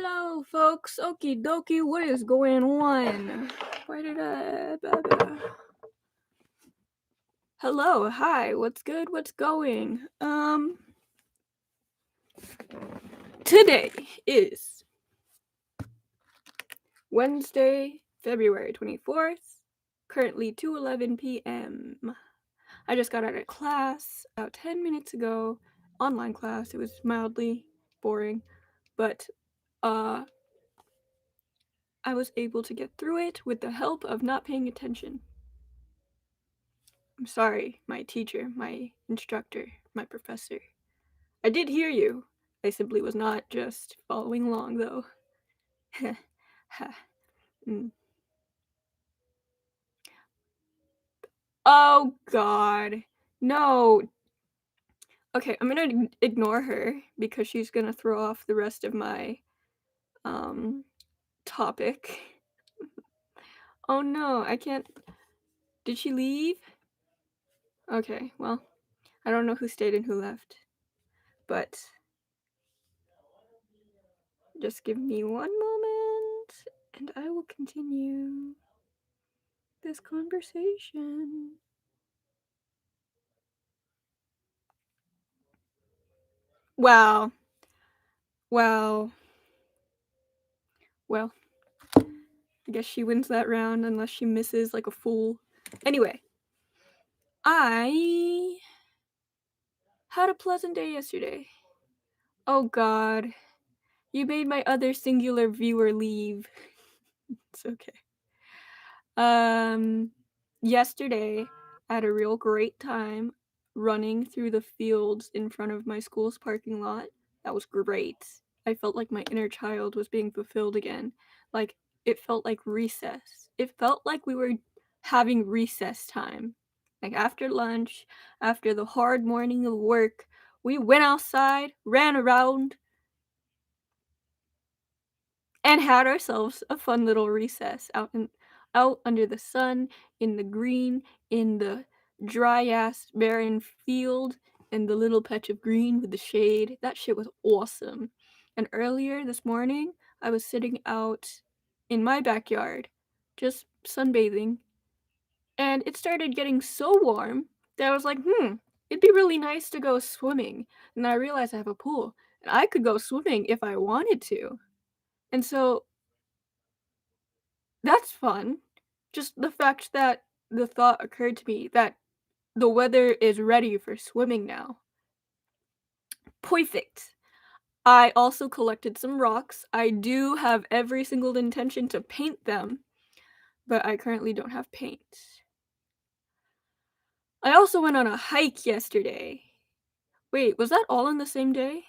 Hello, folks. Okie dokie, what is going on? Blah, blah. Hello, hi, what's good? What's going? Today is Wednesday, February 24th, currently 2:11 p.m. I just got out of class about 10 minutes ago, online class. It was mildly boring, but, I was able to get through it with the help of not paying attention. I'm sorry, my teacher, my instructor, my professor. I did hear you. I simply was not just following along, though. Oh, God. No. Okay, I'm gonna ignore her because she's gonna throw off the rest of my, topic. Oh, no, I can't. Did she leave? Okay, well, I don't know who stayed and who left, but just give me one moment and I will continue this conversation. Wow. Well, I guess she wins that round unless she misses like a fool. Anyway, I had a pleasant day yesterday. Oh God, you made my other singular viewer leave. It's okay. Yesterday I had a real great time running through the fields in front of my school's parking lot. That was great. I felt like my inner child was being fulfilled again. Like, it felt like recess. It felt like we were having recess time. Like, after lunch, after the hard morning of work, we went outside, ran around, and had ourselves a fun little recess out under the sun, in the green, in the dry ass barren field, in the little patch of green with the shade. That shit was awesome. And earlier this morning, I was sitting out in my backyard, just sunbathing, and it started getting so warm that I was like, it'd be really nice to go swimming. And I realized I have a pool, and I could go swimming if I wanted to. And so that's fun. Just the fact that the thought occurred to me that the weather is ready for swimming now. Perfect. I also collected some rocks. I do have every single intention to paint them, but I currently don't have paint. I also went on a hike yesterday. Wait, was that all in the same day?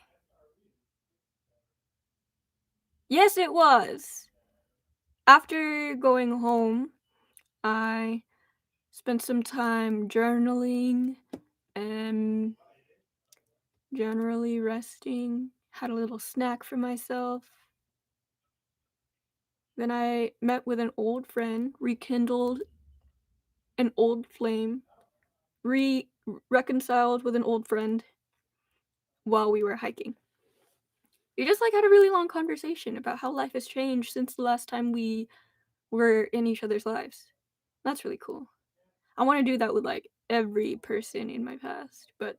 Yes, it was. After going home, I spent some time journaling and generally resting, had a little snack for myself. Then I met with an old friend, rekindled an old flame, reconciled with an old friend while we were hiking. We just like had a really long conversation about how life has changed since the last time we were in each other's lives. That's really cool. I want to do that with like every person in my past, but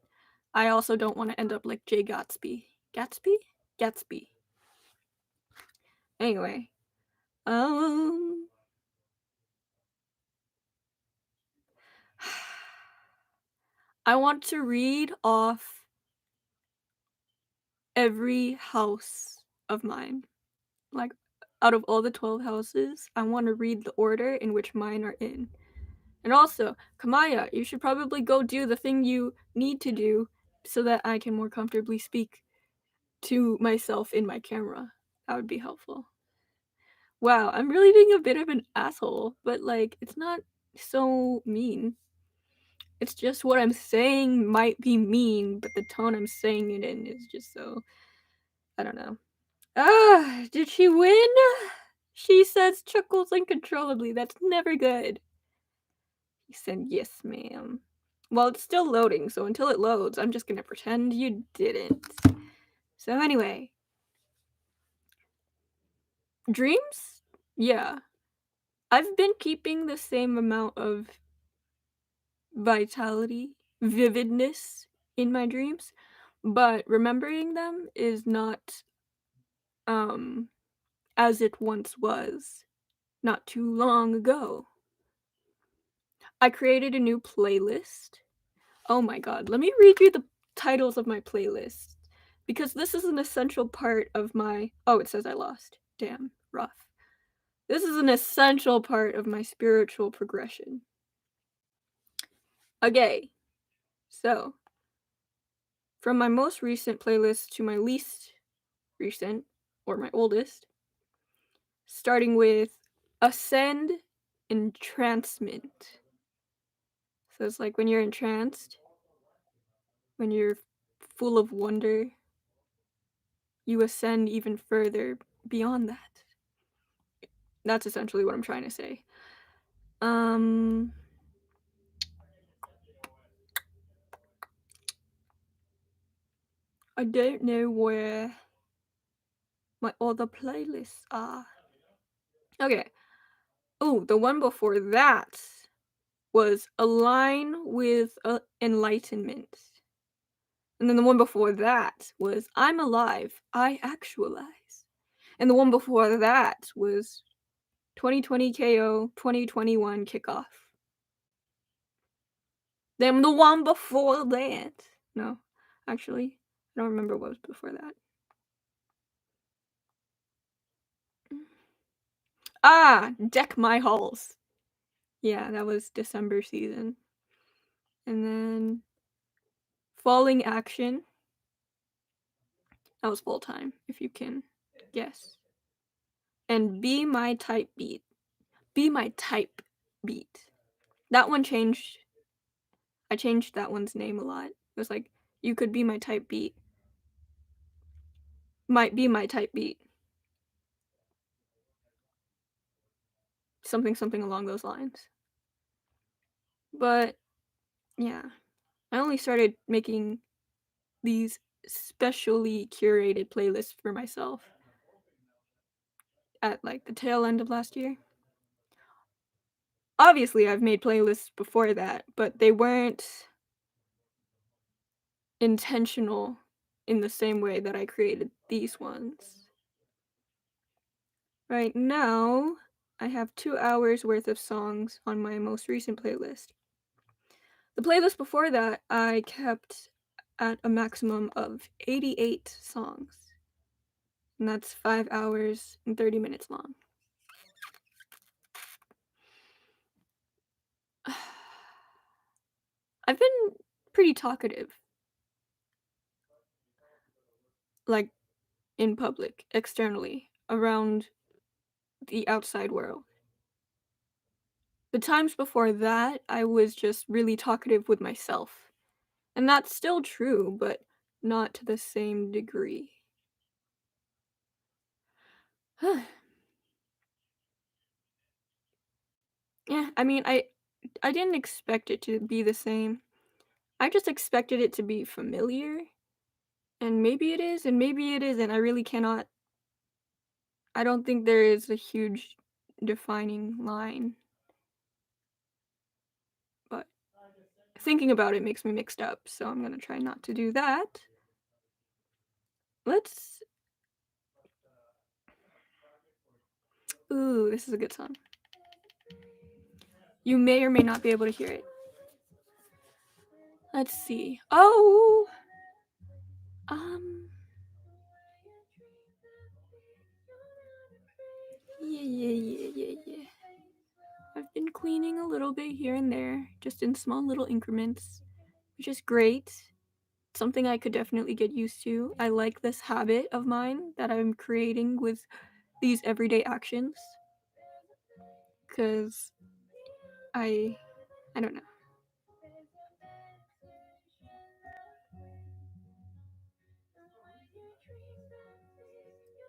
I also don't want to end up like Jay Gatsby. Gatsby? Anyway, um I want to read off every house of mine. Like, out of all the 12 houses, I want to read the order in which mine are in. And also, Kamaya, you should probably go do the thing you need to do so that I can more comfortably speak to myself in my camera. That would be helpful. Wow, I'm really being a bit of an asshole, but like, it's not so mean. It's just what I'm saying might be mean, but the tone I'm saying it in is just so. I don't know. Did she win? She says chuckles uncontrollably. That's never good. He said, yes, ma'am. Well, it's still loading, so until it loads, I'm just gonna pretend you didn't. So, anyway. Dreams? Yeah. I've been keeping the same amount of vitality, vividness in my dreams, but remembering them is not, um, as it once was, not too long ago. I created a new playlist. Oh my god, let me read you the titles of my playlist, because this is an essential part of my oh, it says I lost. Damn, rough. This is an essential part of my spiritual progression. Okay, so from my most recent playlist to my least recent, or my oldest, starting with Ascend Entrancement. So it's like when you're entranced, when you're full of wonder, you ascend even further beyond that. That's essentially what I'm trying to say. Um, I don't know where my other playlists are. Okay. Oh, the one before that was Align with Enlightenment. And then the one before that was I'm Alive, I Actualize. And the one before that was 2020 KO 2021 Kickoff. Then the one before that. No, actually, I don't remember what was before that. Ah, Deck My Halls. Yeah, that was December season. And then Falling Action. That was full time, if you can guess. And Be My Type Beat. Be My Type Beat. That one changed. I changed that one's name a lot. It was like, you could be my type beat. Might be my type beat. Something, something along those lines. But, yeah. I only started making these specially curated playlists for myself at like the tail end of last year. Obviously, I've made playlists before that, but they weren't intentional in the same way that I created these ones. Right now, I have 2 hours worth of songs on my most recent playlist. The playlist before that, I kept at a maximum of 88 songs. And that's 5 hours and 30 minutes long. I've been pretty talkative. Like, in public, externally, around the outside world. The times before that, I was just really talkative with myself. And that's still true, but not to the same degree. Yeah, I mean, I didn't expect it to be the same. I just expected it to be familiar, and maybe it is, and maybe it isn't. I really cannot. I don't think there is a huge defining line, but thinking about it makes me mixed up, so I'm gonna try not to do that. Let's. Ooh, this is a good song. You may or may not be able to hear it. Let's see. Oh! Um. Yeah. I've been cleaning a little bit here and there, just in small little increments, which is great. Something I could definitely get used to. I like this habit of mine that I'm creating with these everyday actions, because I don't know.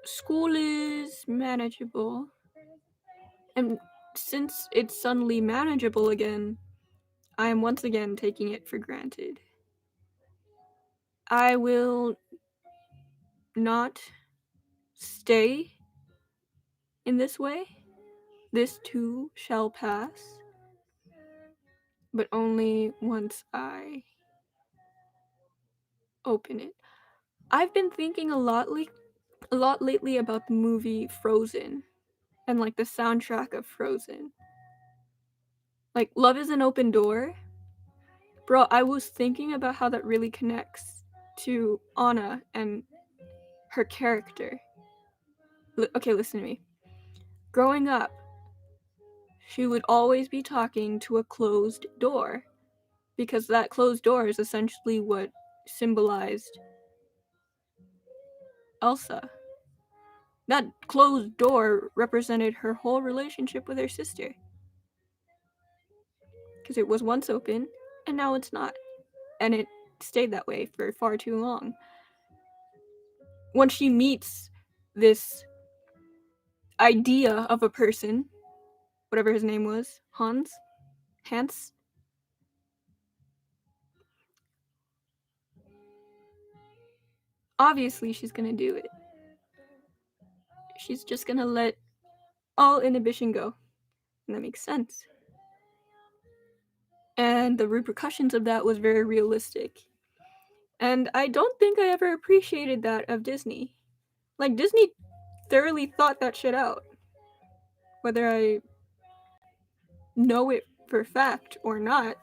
School is manageable, and since it's suddenly manageable again, I am once again taking it for granted. I will not stay in this way. This too shall pass, but only once I open it. I've been thinking a lot lately about the movie Frozen and like the soundtrack of Frozen. Like Love is an Open Door. Bro, I was thinking about how that really connects to Anna and her character. Okay, listen to me. Growing up, she would always be talking to a closed door because that closed door is essentially what symbolized Elsa. That closed door represented her whole relationship with her sister. Because it was once open, and now it's not. And it stayed that way for far too long. When she meets this idea of a person, whatever his name was, Hans, obviously she's gonna do it. She's just gonna let all inhibition go. And that makes sense. And the repercussions of that was very realistic. And I don't think I ever appreciated that of Disney. Like, Disney thoroughly thought that shit out. Whether I know it for a fact or not,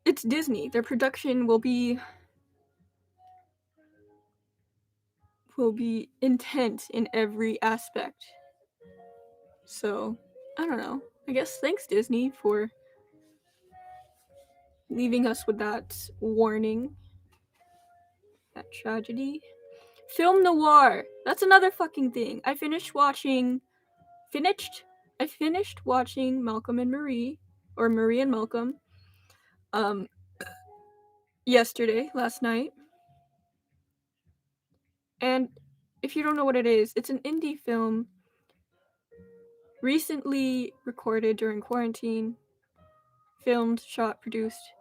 it's Disney. Their production will be intent in every aspect. So, I don't know. I guess thanks Disney for leaving us with that warning, that tragedy. Film noir. That's another fucking thing. I finished watching Malcolm and Marie, or Marie and Malcolm, last night. And if you don't know what it is, it's an indie film recently recorded during quarantine, filmed, shot, produced,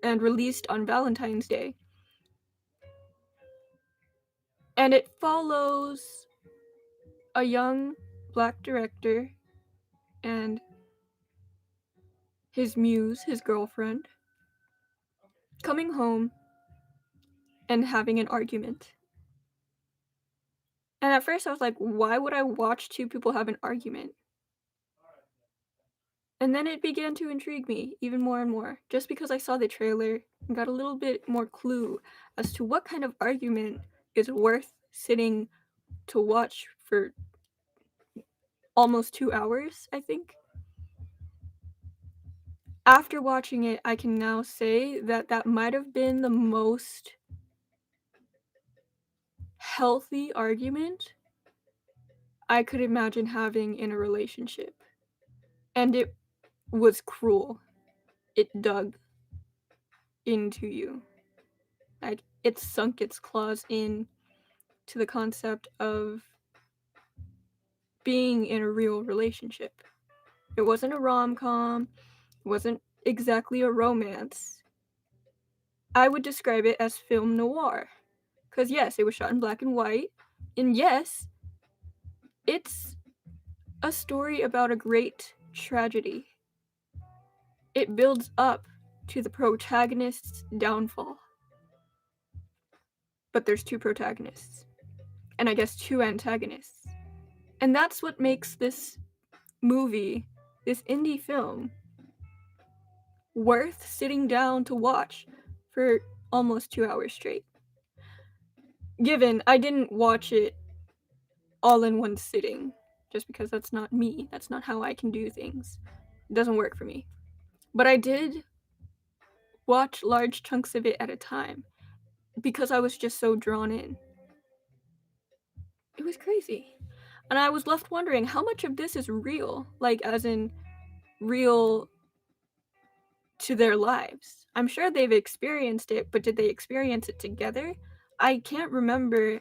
and released on Valentine's Day. And it follows a young black director and his muse, his girlfriend, coming home and having an argument. And at first I was like, why would I watch two people have an argument? And then it began to intrigue me even more and more, just because I saw the trailer and got a little bit more clue as to what kind of argument is worth sitting to watch for almost 2 hours, I think. After watching it, I can now say that that might have been the most healthy argument I could imagine having in a relationship. And it was cruel. It dug into you. Like, it sunk its claws in to the concept of being in a real relationship. It wasn't a rom-com, it wasn't exactly a romance. I would describe it as film noir. Because yes, it was shot in black and white, and yes, it's a story about a great tragedy. It builds up to the protagonist's downfall. But there's two protagonists. And I guess two antagonists. And that's what makes this movie, this indie film, worth sitting down to watch for almost 2 hours straight. Given I didn't watch it all in one sitting, just because that's not me. That's not how I can do things. It doesn't work for me. But I did watch large chunks of it at a time because I was just so drawn in. It was crazy. And I was left wondering how much of this is real, like as in real to their lives. I'm sure they've experienced it, but did they experience it together? I can't remember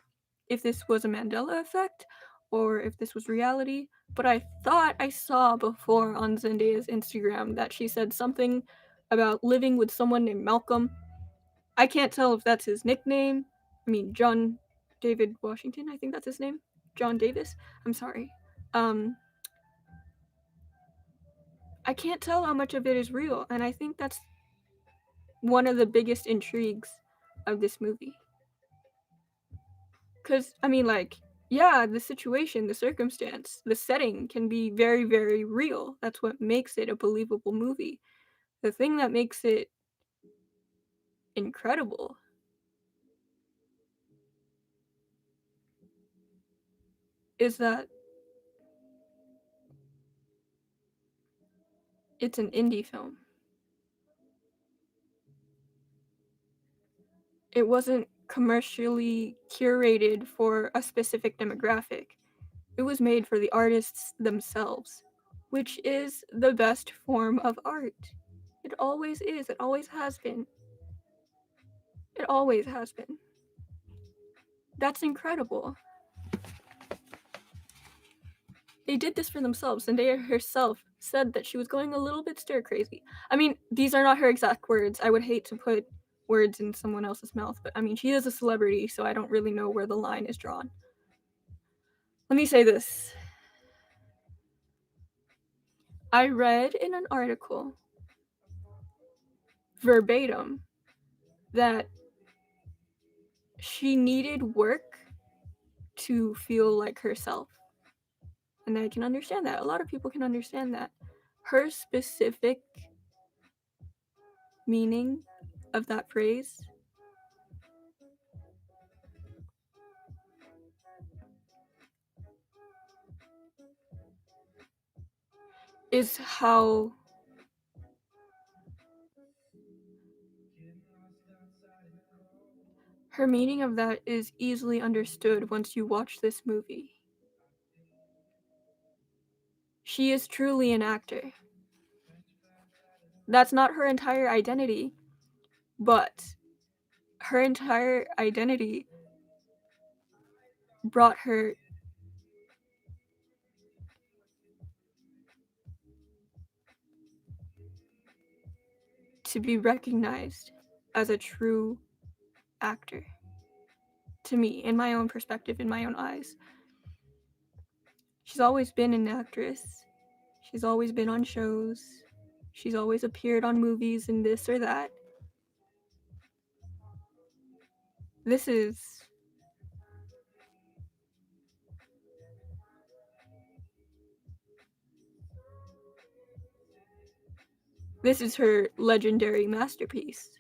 if this was a Mandela effect or if this was reality, but I thought I saw before on Zendaya's Instagram that she said something about living with someone named Malcolm. I can't tell if that's his nickname. I mean, John David Washington, I think that's his name. John Davis. I'm sorry. I can't tell how much of it is real, and I think that's one of the biggest intrigues of this movie. Because, I mean, like, yeah, the situation, the circumstance, the setting can be very, very real. That's what makes it a believable movie. The thing that makes it incredible is that it's an indie film. It wasn't commercially curated for a specific demographic. It was made for the artists themselves, which is the best form of art. It always is. It always has been. It always has been. That's incredible. They did this for themselves. Zendaya herself said that she was going a little bit stir crazy. I mean, these are not her exact words. I would hate to put words in someone else's mouth, but I mean, she is a celebrity, so I don't really know where the line is drawn. Let me say this. I read in an article verbatim that she needed work to feel like herself. And I can understand that. A lot of people can understand that. Her specific meaning of that phrase is how her meaning of that is easily understood once you watch this movie. She is truly an actor. That's not her entire identity, but her entire identity brought her to be recognized as a true actor. To me, in my own perspective, in my own eyes. She's always been an actress. She's always been on shows. She's always appeared on movies and this or that. This is her legendary masterpiece.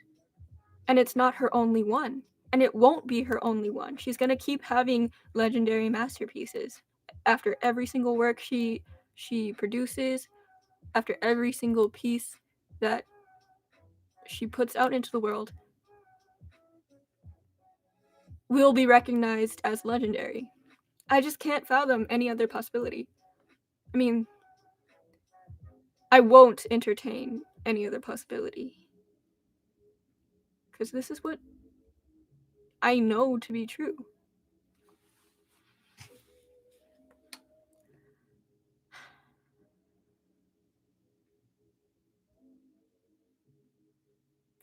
And it's not her only one. And it won't be her only one. She's going to keep having legendary masterpieces. After every single work she produces, after every single piece that she puts out into the world, will be recognized as legendary. I just can't fathom any other possibility. I mean, I won't entertain any other possibility. Because this is what I know to be true.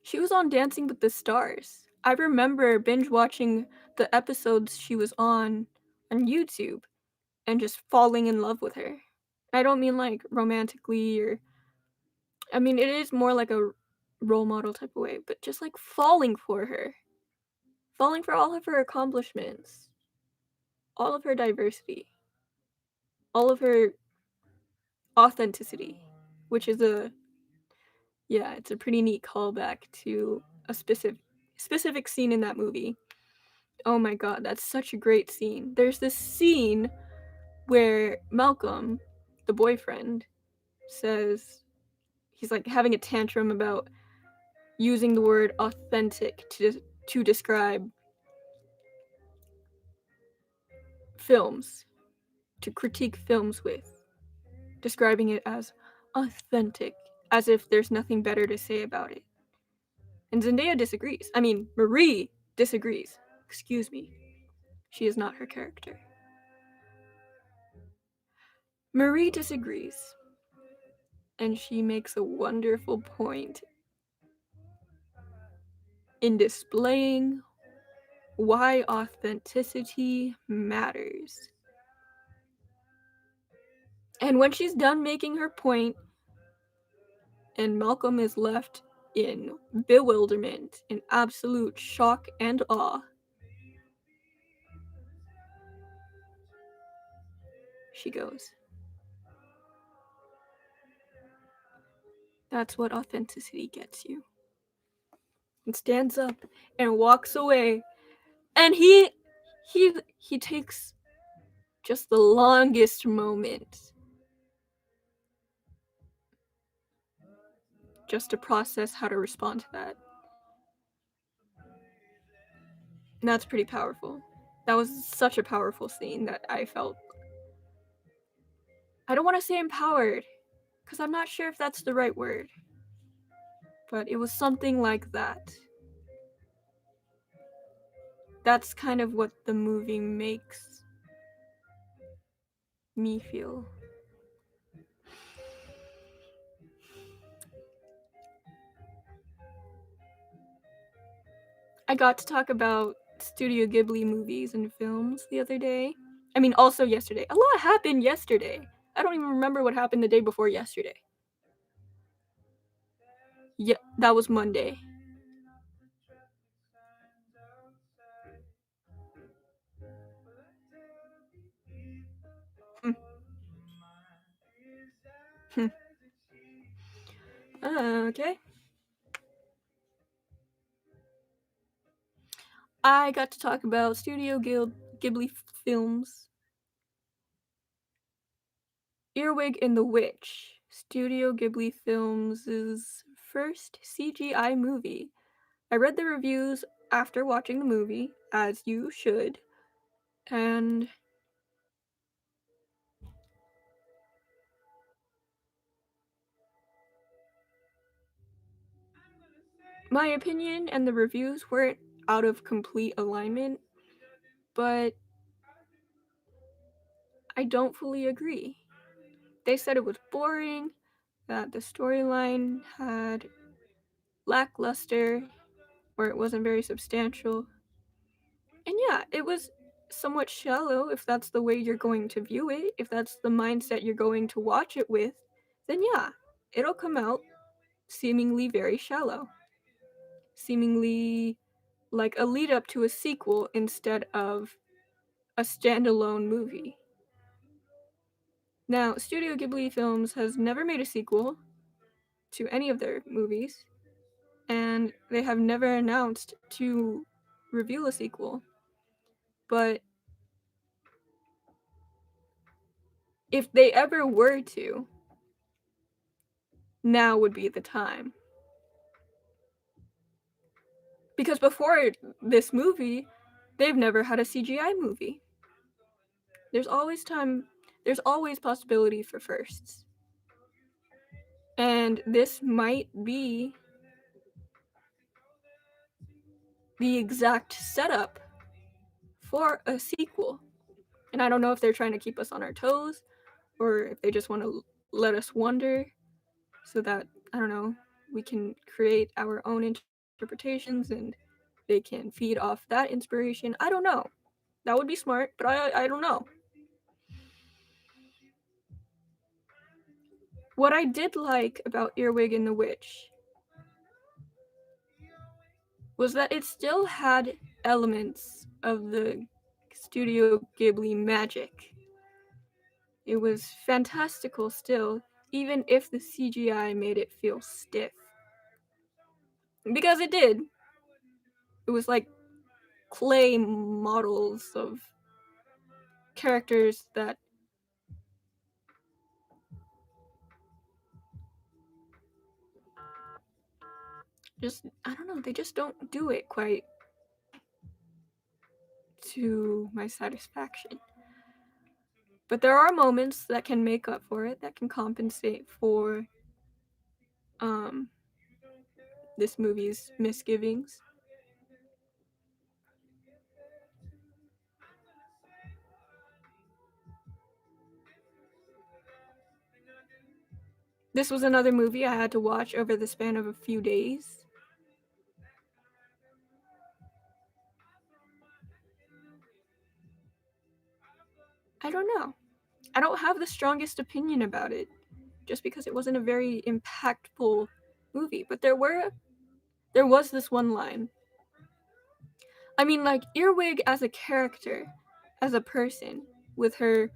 She was on Dancing with the Stars. I remember binge watching the episodes she was on YouTube and just falling in love with her. I don't mean like romantically or. I mean, it is more like a role model type of way, but just like falling for her. Falling for all of her accomplishments, all of her diversity, all of her authenticity, which is it's a pretty neat callback to a specific scene in that movie. Oh my god, that's such a great scene. There's this scene where Malcolm, the boyfriend, says he's like having a tantrum about using the word authentic to describe films, to critique films with, describing it as authentic, as if there's nothing better to say about it. And Zendaya disagrees. I mean, Marie disagrees. Excuse me. She is not her character. Marie disagrees. And she makes a wonderful point in displaying why authenticity matters. And when she's done making her point, and Malcolm is left in bewilderment, in absolute shock and awe, she goes, "That's what authenticity gets you." And stands up and walks away. And he takes just the longest moment just to process how to respond to that. And that's pretty powerful. That was such a powerful scene that I felt, I don't want to say empowered, because I'm not sure if that's the right word, but it was something like that. That's kind of what the movie makes me feel. I got to talk about Studio Ghibli movies and films the other day. I mean, also yesterday. A lot happened yesterday. I don't even remember what happened the day before yesterday. Yeah, that was Monday. Okay. I got to talk about Studio Ghibli films. Earwig and the Witch, Studio Ghibli Films' first CGI movie. I read the reviews after watching the movie, as you should, and my opinion and the reviews weren't out of complete alignment, but I don't fully agree. They said it was boring, that the storyline had lackluster, or it wasn't very substantial. And yeah, it was somewhat shallow if that's the way you're going to view it, if that's the mindset you're going to watch it with, then yeah, it'll come out seemingly very shallow. Seemingly like a lead up to a sequel instead of a standalone movie. Now, Studio Ghibli Films has never made a sequel to any of their movies, and they have never announced to reveal a sequel. But if they ever were to, now would be the time. Because before this movie, they've never had a CGI movie. There's always possibility for firsts. And this might be the exact setup for a sequel. And I don't know if they're trying to keep us on our toes or if they just want to let us wonder so that, I don't know, we can create our own interpretations and they can feed off that inspiration. I don't know. That would be smart, but I don't know. What I did like about Earwig and the Witch was that it still had elements of the Studio Ghibli magic. It was fantastical still, even if the CGI made it feel stiff. Because it did. It was like clay models of characters that just, I don't know, they just don't do it quite to my satisfaction. But there are moments that can make up for it, that can compensate for this movie's misgivings. This was another movie I had to watch over the span of a few days. I don't know. I don't have the strongest opinion about it, just because it wasn't a very impactful movie. But there was this one line. I mean, like, Earwig as a character, as a person, with her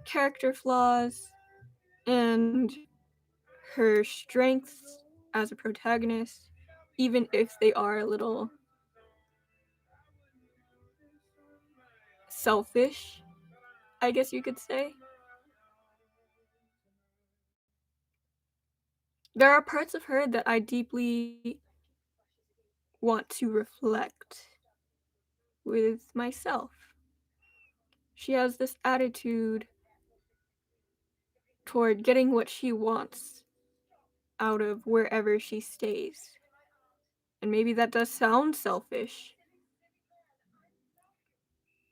character flaws and her strengths as a protagonist, even if they are a little selfish, I guess you could say. There are parts of her that I deeply want to reflect with myself. She has this attitude toward getting what she wants out of wherever she stays. And maybe that does sound selfish,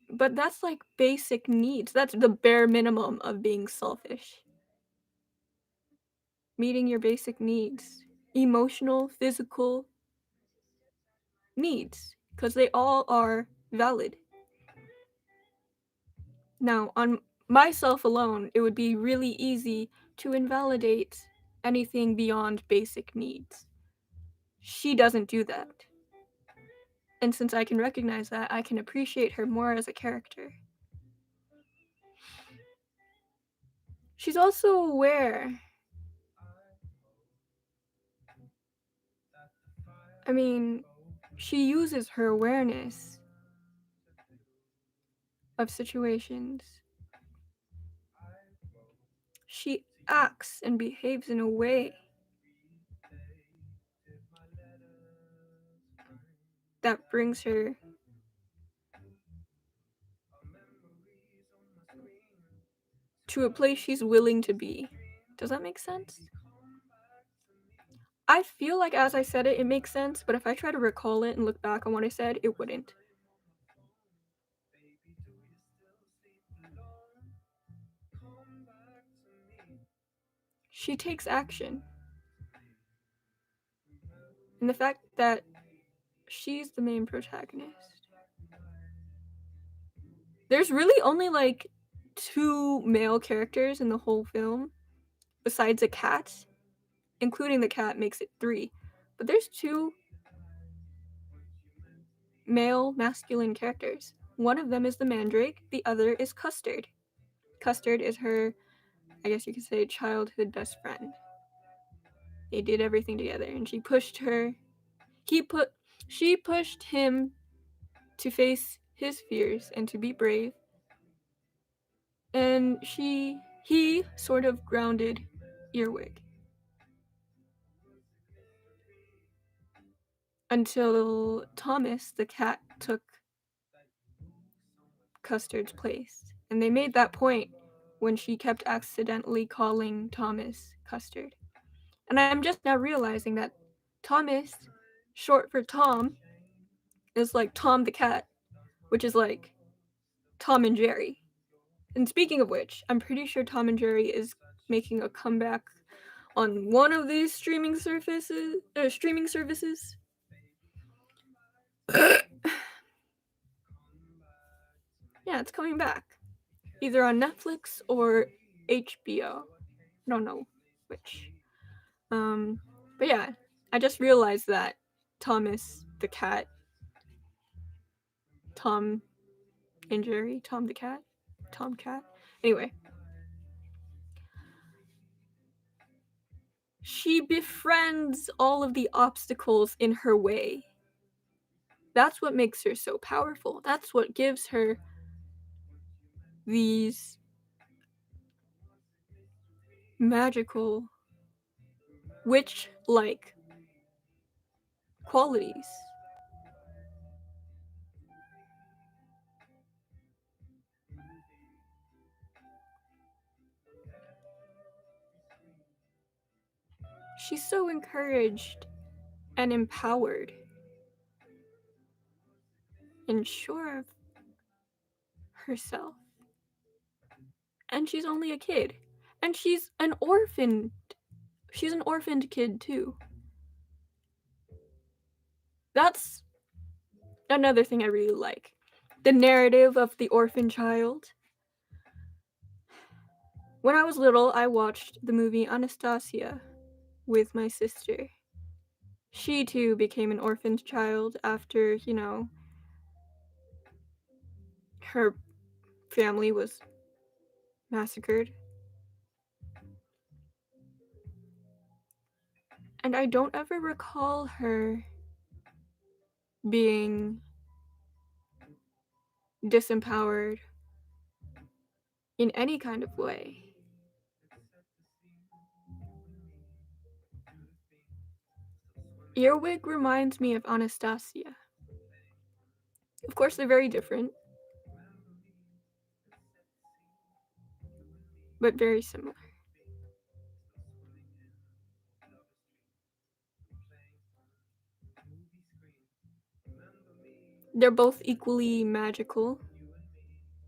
but that's like basic needs. That's the bare minimum of being selfish. Meeting your basic needs, emotional, physical needs, because they all are valid. Now, on myself alone, it would be really easy to invalidate anything beyond basic needs. She doesn't do that. And since I can recognize that, I can appreciate her more as a character. She's also aware. I mean, she uses her awareness of situations. She acts and behaves in a way that brings her to a place she's willing to be. Does that make sense? I feel like as I said it, it makes sense, but if I try to recall it and look back on what I said, it wouldn't. She takes action. And the fact that she's the main protagonist. There's really only like 2 male characters in the whole film, besides a cat. Including the cat makes it 3. But there's 2 male masculine characters. One of them is the Mandrake, the other is Custard. Custard is her, I guess you could say, childhood best friend. They did everything together, and she pushed her. She pushed him to face his fears and to be brave. And he sort of grounded Earwig. Until Thomas, the cat, took Custard's place. And they made that point when she kept accidentally calling Thomas Custard. And I'm just now realizing that Thomas, short for Tom, is like Tom the cat, which is like Tom and Jerry. And speaking of which, I'm pretty sure Tom and Jerry is making a comeback on one of these streaming services. Yeah, it's coming back. Either on Netflix or HBO. I don't know which. But yeah, I just realized that Thomas the cat, Tom and Jerry, Tom the cat, Tom cat. Anyway, she befriends all of the obstacles in her way. That's what makes her so powerful. That's what gives her these magical witch-like qualities. She's so encouraged and empowered and sure of herself. And she's only a kid. And she's an orphan. She's an orphaned kid too. That's another thing I really like. the narrative of the orphan child. When I was little, I watched the movie Anastasia with my sister. She too became an orphaned child after, her family was massacred. And I don't ever recall her being disempowered in any kind of way. Earwig reminds me of Anastasia. Of course, they're very different, but very similar. They're both equally magical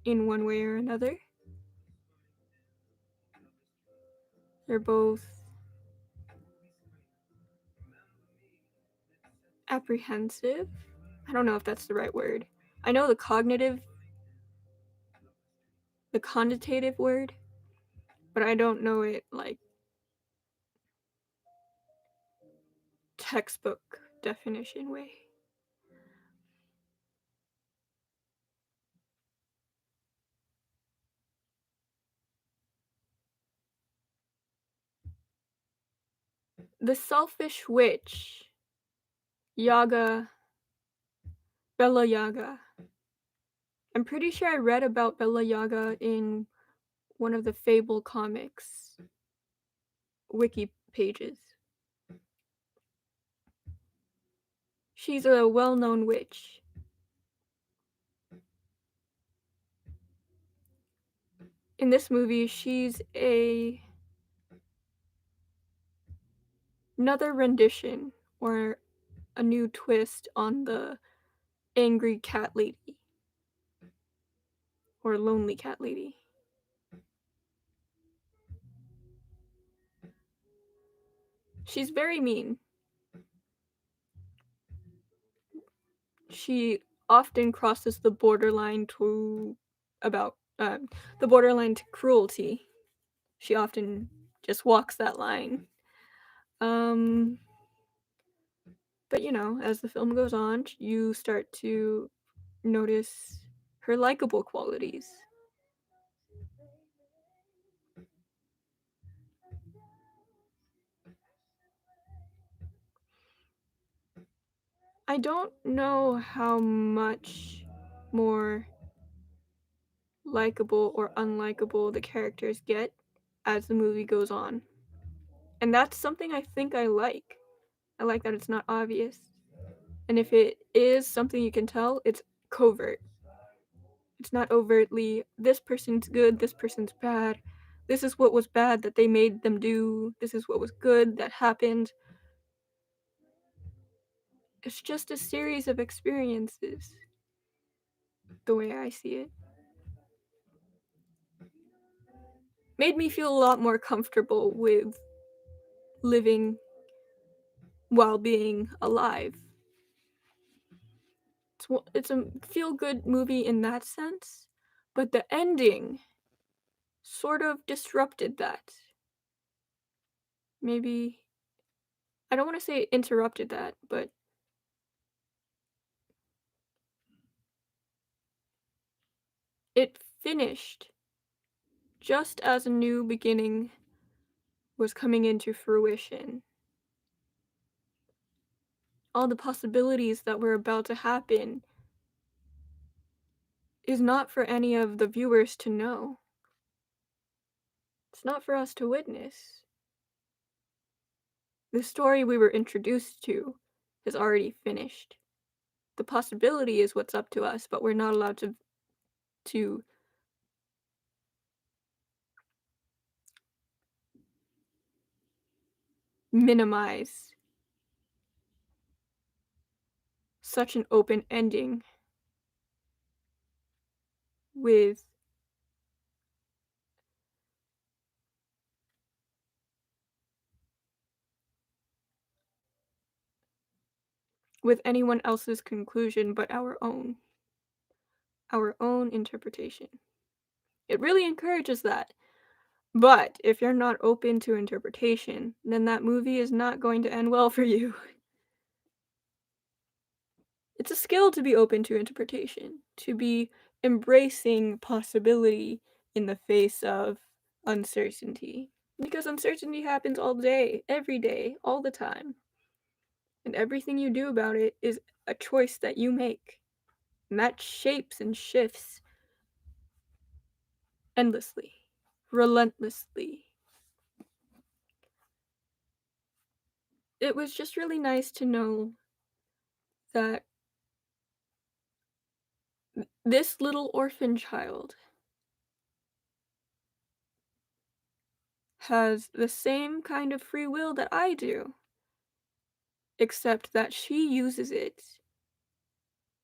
in one way or another. They're both apprehensive. I don't know if that's the right word. I know the connotative word, but I don't know it like textbook definition way. The Selfish Witch, Yaga, Bella Yaga. I'm pretty sure I read about Bella Yaga in one of the Fable comics wiki pages. She's a well-known witch. In this movie, she's another rendition or a new twist on the angry cat lady or lonely cat lady. She's very mean. She often crosses the borderline to about the borderline to cruelty. She often just walks that line. Um, but as the film goes on, you start to notice her likable qualities. I don't know how much more likable or unlikable the characters get as the movie goes on. And that's something I think I like. I like that it's not obvious. And if it is something you can tell, it's covert. It's not overtly, this person's good, this person's bad. This is what was bad that they made them do. This is what was good that happened. It's just a series of experiences, the way I see it. Made me feel a lot more comfortable with living while being alive. It's a feel-good movie in that sense, but the ending sort of disrupted that. Maybe I don't want to say interrupted that, but it finished just as a new beginning was coming into fruition. All the possibilities that were about to happen is not for any of the viewers to know. It's not for us to witness. The story we were introduced to is already finished. The possibility is what's up to us, but we're not allowed to minimize such an open ending with anyone else's conclusion but our own. our own interpretation. It really encourages that. But if you're not open to interpretation, then that movie is not going to end well for you. It's a skill to be open to interpretation, to be embracing possibility in the face of uncertainty. Because uncertainty happens all day, all the time. And everything you do about it is a choice that you make. And that shapes and shifts endlessly, relentlessly. It was just really nice to know that this little orphan child has the same kind of free will that I do, except that she uses it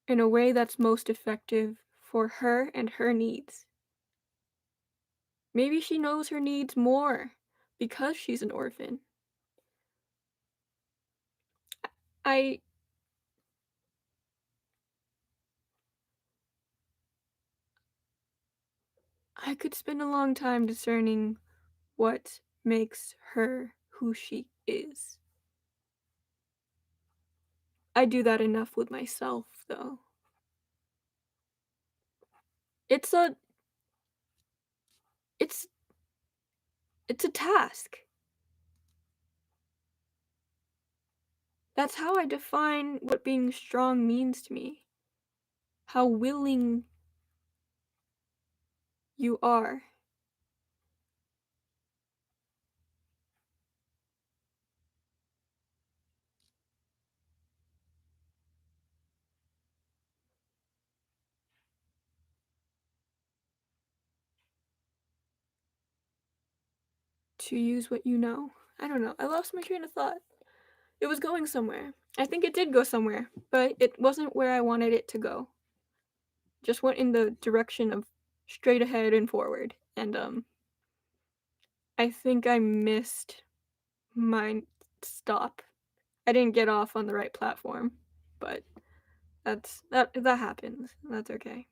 in a way that's most effective for her and her needs. Maybe she knows her needs more because she's an orphan. I I could spend a long time discerning what makes her who she is. I do that enough with myself, though. It's a it's it's a task. That's how I define what being strong means to me. How willing you are to use what you know. I don't know. I lost my train of thought. It was going somewhere. I think it did go somewhere, but it wasn't where I wanted it to go. Just went in the direction of straight ahead and forward. And I think I missed my stop. I didn't get off on the right platform, but that happens. That's okay.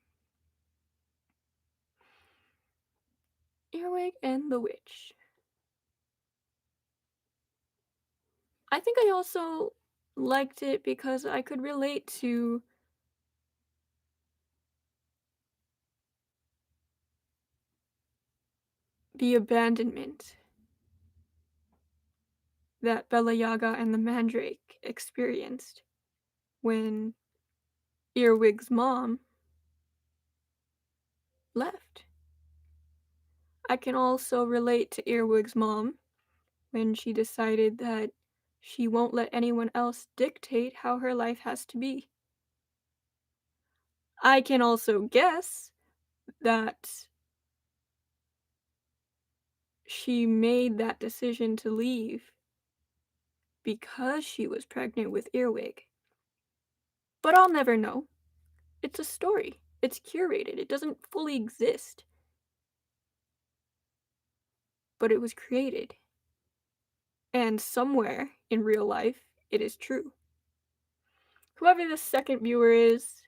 Earwig and the Witch. I think I also liked it because I could relate to the abandonment that Bella Yaga and the Mandrake experienced when Earwig's mom left. I can also relate to Earwig's mom when she decided that she won't let anyone else dictate how her life has to be. I can also guess that she made that decision to leave because she was pregnant with Earwig. But I'll never know. It's a story. It's curated. It doesn't fully exist. But it was created. And somewhere in real life, it is true. Whoever the second viewer is,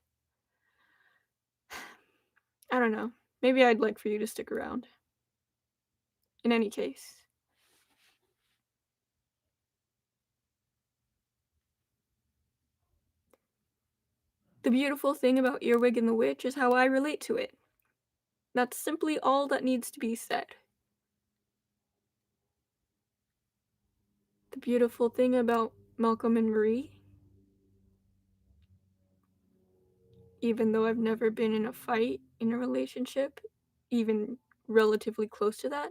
I don't know. Maybe I'd like for you to stick around. In any case, the beautiful thing about Earwig and the Witch is how I relate to it. That's simply all that needs to be said. The beautiful thing about Malcolm and Marie, even though I've never been in a fight in a relationship, even relatively close to that,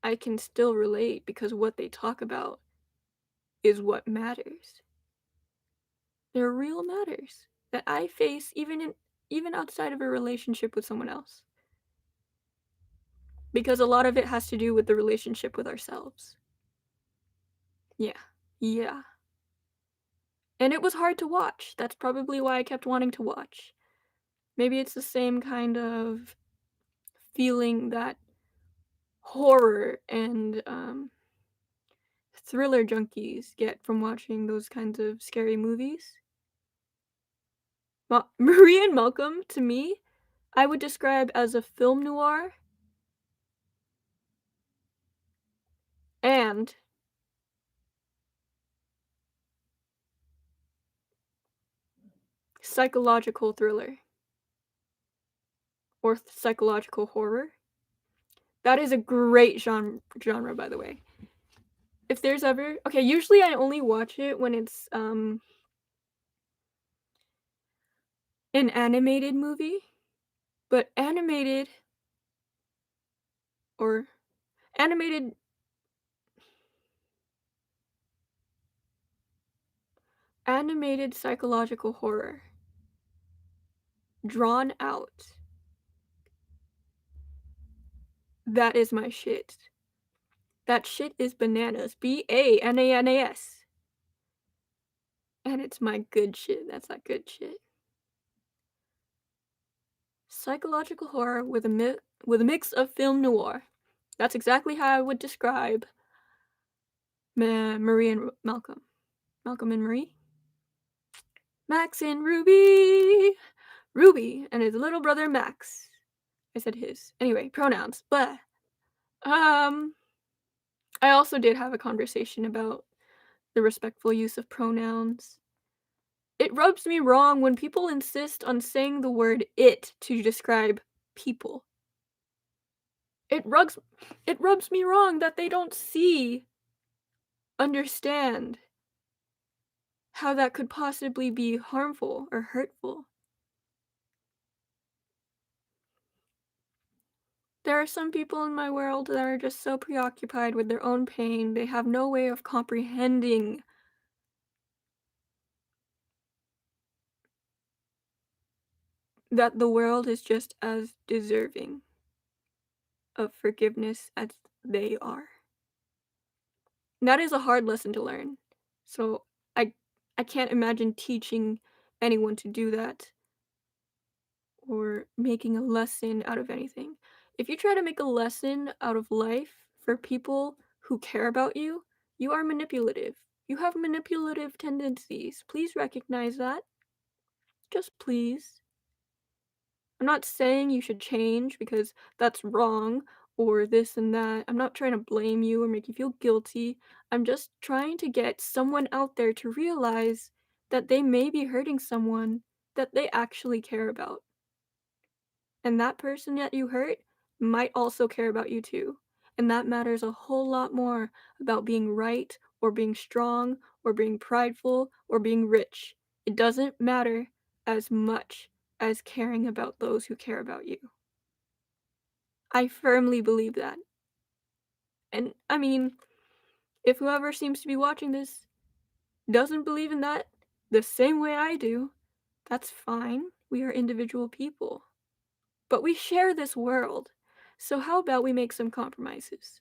I can still relate because what they talk about is what matters. They're real matters that I face even outside of a relationship with someone else. Because a lot of it has to do with the relationship with ourselves. Yeah. Yeah. And it was hard to watch. That's probably why I kept wanting to watch. Maybe it's the same kind of feeling that horror and thriller junkies get from watching those kinds of scary movies. Marie and Malcolm, to me, I would describe as a film noir and psychological thriller or psychological horror. That is a great genre, by the way. If there's ever okay, usually I only watch it when it's, an animated movie, but or animated animated psychological horror, drawn out, that is my shit. That shit is bananas, Bananas, and it's my good shit, that's that good shit. Psychological horror with a mix of film noir. That's exactly how I would describe Marie and Malcolm. Malcolm and Marie? Max and Ruby! Ruby and his little brother Max. I said his. Anyway, pronouns. But I also did have a conversation about the respectful use of pronouns. It rubs me wrong when people insist on saying the word it to describe people. It rubs it rubs me wrong that they don't understand how that could possibly be harmful or hurtful. There are some people in my world that are just so preoccupied with their own pain, they have no way of comprehending that the world is just as deserving of forgiveness as they are. And that is a hard lesson to learn. So I I can't imagine teaching anyone to do that or making a lesson out of anything. If you try to make a lesson out of life for people who care about you, you are manipulative. You have manipulative tendencies. Please recognize that. Just please. I'm not saying you should change because that's wrong or this and that. I'm not trying to blame you or make you feel guilty. I'm just trying to get someone out there to realize that they may be hurting someone that they actually care about. And that person that you hurt might also care about you too. And that matters a whole lot more about being right or being strong or being prideful or being rich. It doesn't matter as much as caring about those who care about you. I firmly believe that. And I mean, if whoever seems to be watching this doesn't believe in that the same way I do, that's fine. We are individual people. But we share this world. So how about we make some compromises?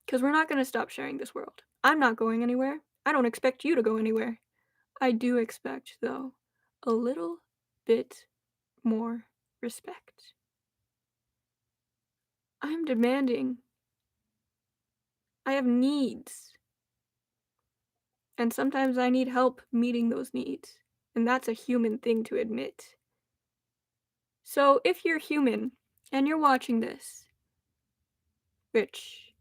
Because we're not going to stop sharing this world. I'm not going anywhere. I don't expect you to go anywhere. I do expect, though, a little bit more respect. I'm demanding. I have needs. And sometimes I need help meeting those needs. And that's a human thing to admit. So if you're human and you're watching this, which,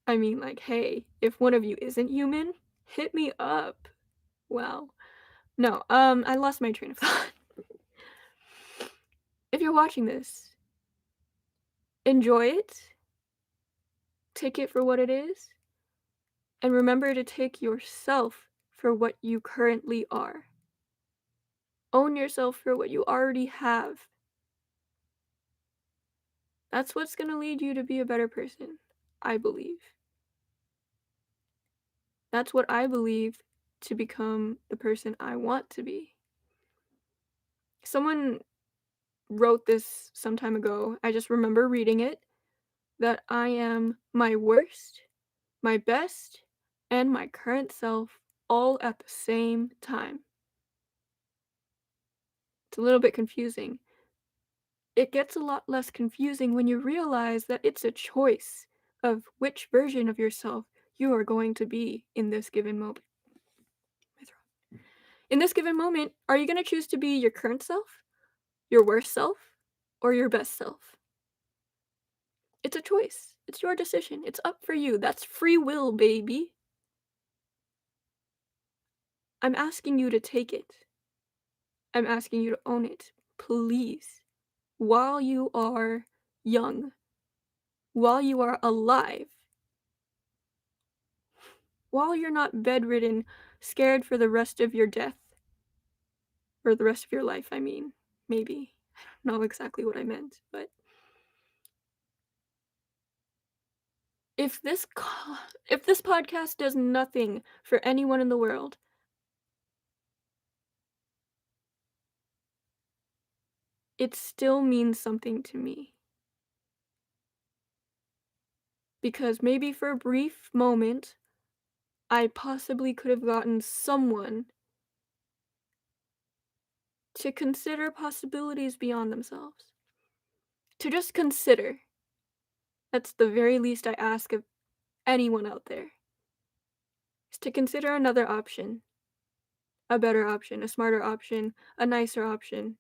I mean, like, hey, if one of you isn't human, hit me up. Wow. No, I lost my train of thought. If you're watching this, enjoy it, take it for what it is, and remember to take yourself for what you currently are. Own yourself for what you already have. That's what's going to lead you to be a better person, I believe. That's what I believe to become the person I want to be. Someone wrote this some time ago. I just remember reading it that I am my worst, my best, and my current self all at the same time. It's a little bit confusing. It gets a lot less confusing when you realize that it's a choice of which version of yourself you are going to be in this given moment. In this given moment, are you going to choose to be your current self? Your worst self or your best self? It's a choice. It's your decision. It's up for you. That's free will, baby. I'm asking you to take it. I'm asking you to own it. Please. While you are young, while you are alive, while you're not bedridden, scared for the rest of your death, or the rest of your life, I mean, maybe. I don't know exactly what I meant, but if if this podcast does nothing for anyone in the world, it still means something to me. Because maybe for a brief moment, I possibly could have gotten someone to consider possibilities beyond themselves. To just consider. That's the very least I ask of anyone out there. Is to consider another option, a better option, a smarter option, a nicer option.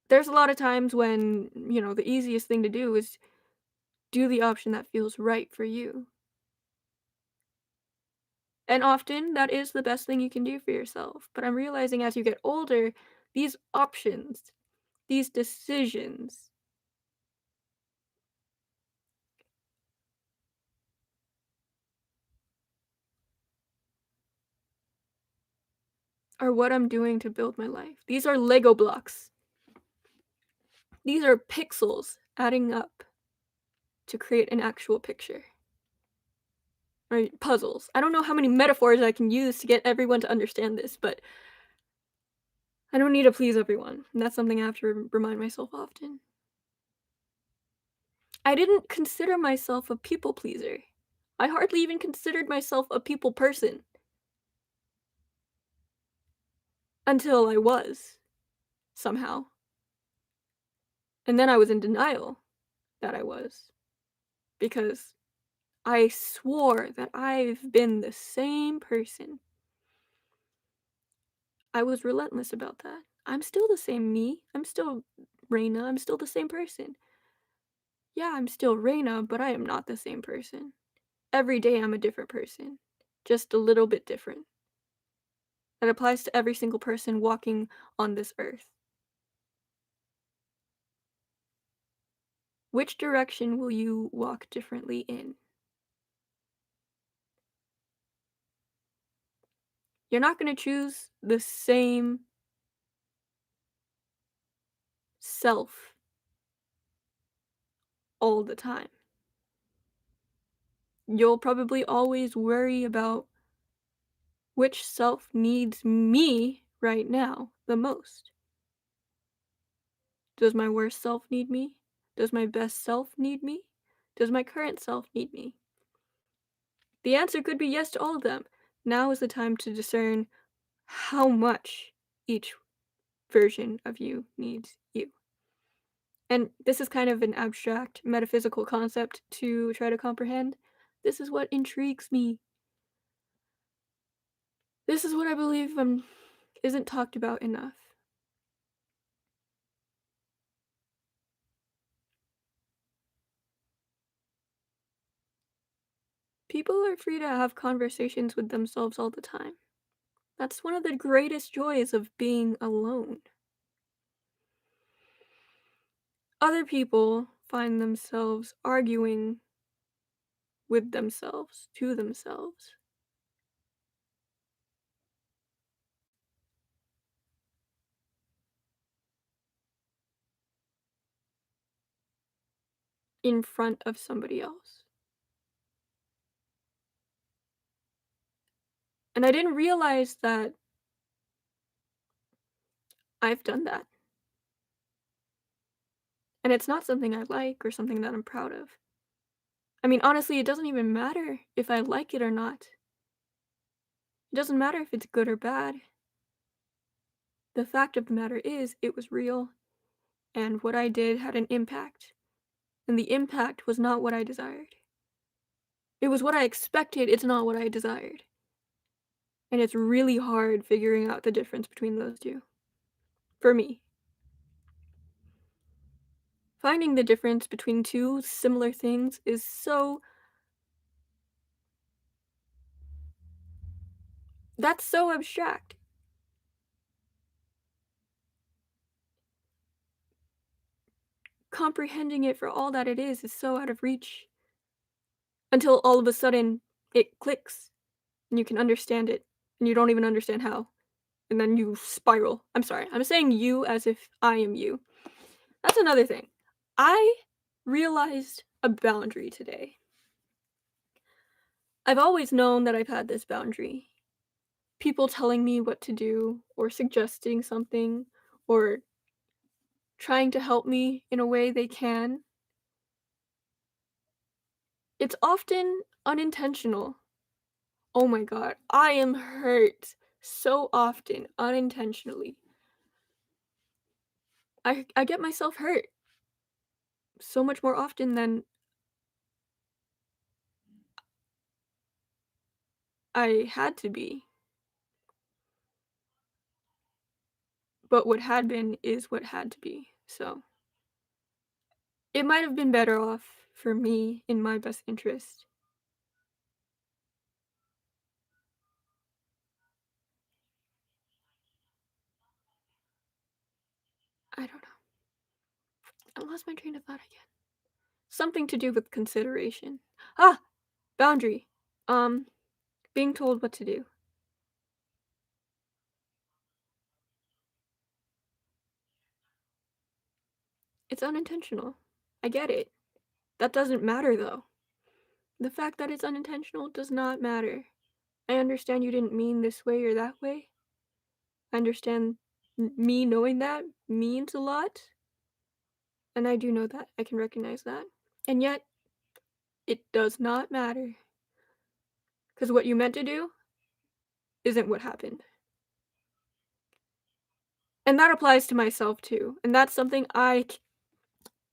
There's a lot of times when, the easiest thing to do is do the option that feels right for you. And often that is the best thing you can do for yourself. But I'm realizing as you get older, these options, these decisions are what I'm doing to build my life. These are Lego blocks. These are pixels adding up to create an actual picture. Or puzzles. I don't know how many metaphors I can use to get everyone to understand this, but I don't need to please everyone. And that's something I have to remind myself often. I didn't consider myself a people pleaser. I hardly even considered myself a people person until I was, somehow. And then I was in denial that I was, because I swore that I've been the same person. I was relentless about that. I'm still the same me. I'm still Reina. I'm still the same person. Yeah, I'm still Reina, but I am not the same person. Every day I'm a different person, just a little bit different. That applies to every single person walking on this earth. Which direction will you walk differently in? You're not going to choose the same self all the time. You'll probably always worry about which self needs me right now the most. Does my worst self need me? Does my best self need me? Does my current self need me? The answer could be yes to all of them. Now is the time to discern how much each version of you needs you. And this is kind of an abstract metaphysical concept to try to comprehend. This is what intrigues me. This is what I believe isn't talked about enough. People are free to have conversations with themselves all the time. That's one of the greatest joys of being alone. Other people find themselves arguing with themselves, to themselves. In front of somebody else. And I didn't realize that I've done that. And it's not something I like or something that I'm proud of. I mean, honestly, it doesn't even matter if I like it or not. It doesn't matter if it's good or bad. The fact of the matter is, it was real, and what I did had an impact. And the impact was not what I desired. It was what I expected, it's not what I desired. And it's really hard figuring out the difference between those two. For me. Finding the difference between two similar things is so that's so abstract. Comprehending it for all that it is so out of reach until all of a sudden it clicks and you can understand it and you don't even understand how. And then you spiral. I'm sorry. I'm saying you as if I am you. That's another thing. I realized a boundary today. I've always known that I've had this boundary. People telling me what to do or suggesting something or trying to help me in a way they can. It's often unintentional. Oh my god, I am hurt so often unintentionally. I get myself hurt so much more often than I had to be. But what had been is what had to be. So, it might have been better off for me in my best interest. I don't know. I lost my train of thought again. Something to do with consideration. Ah, boundary. Um, being told what to do. It's unintentional. I get it. That doesn't matter though. The fact that it's unintentional does not matter. I understand you didn't mean this way or that way. I understand me knowing that means a lot, and I do know that. I can recognize that. And yet, it does not matter because what you meant to do isn't what happened. And that applies to myself too. And that's something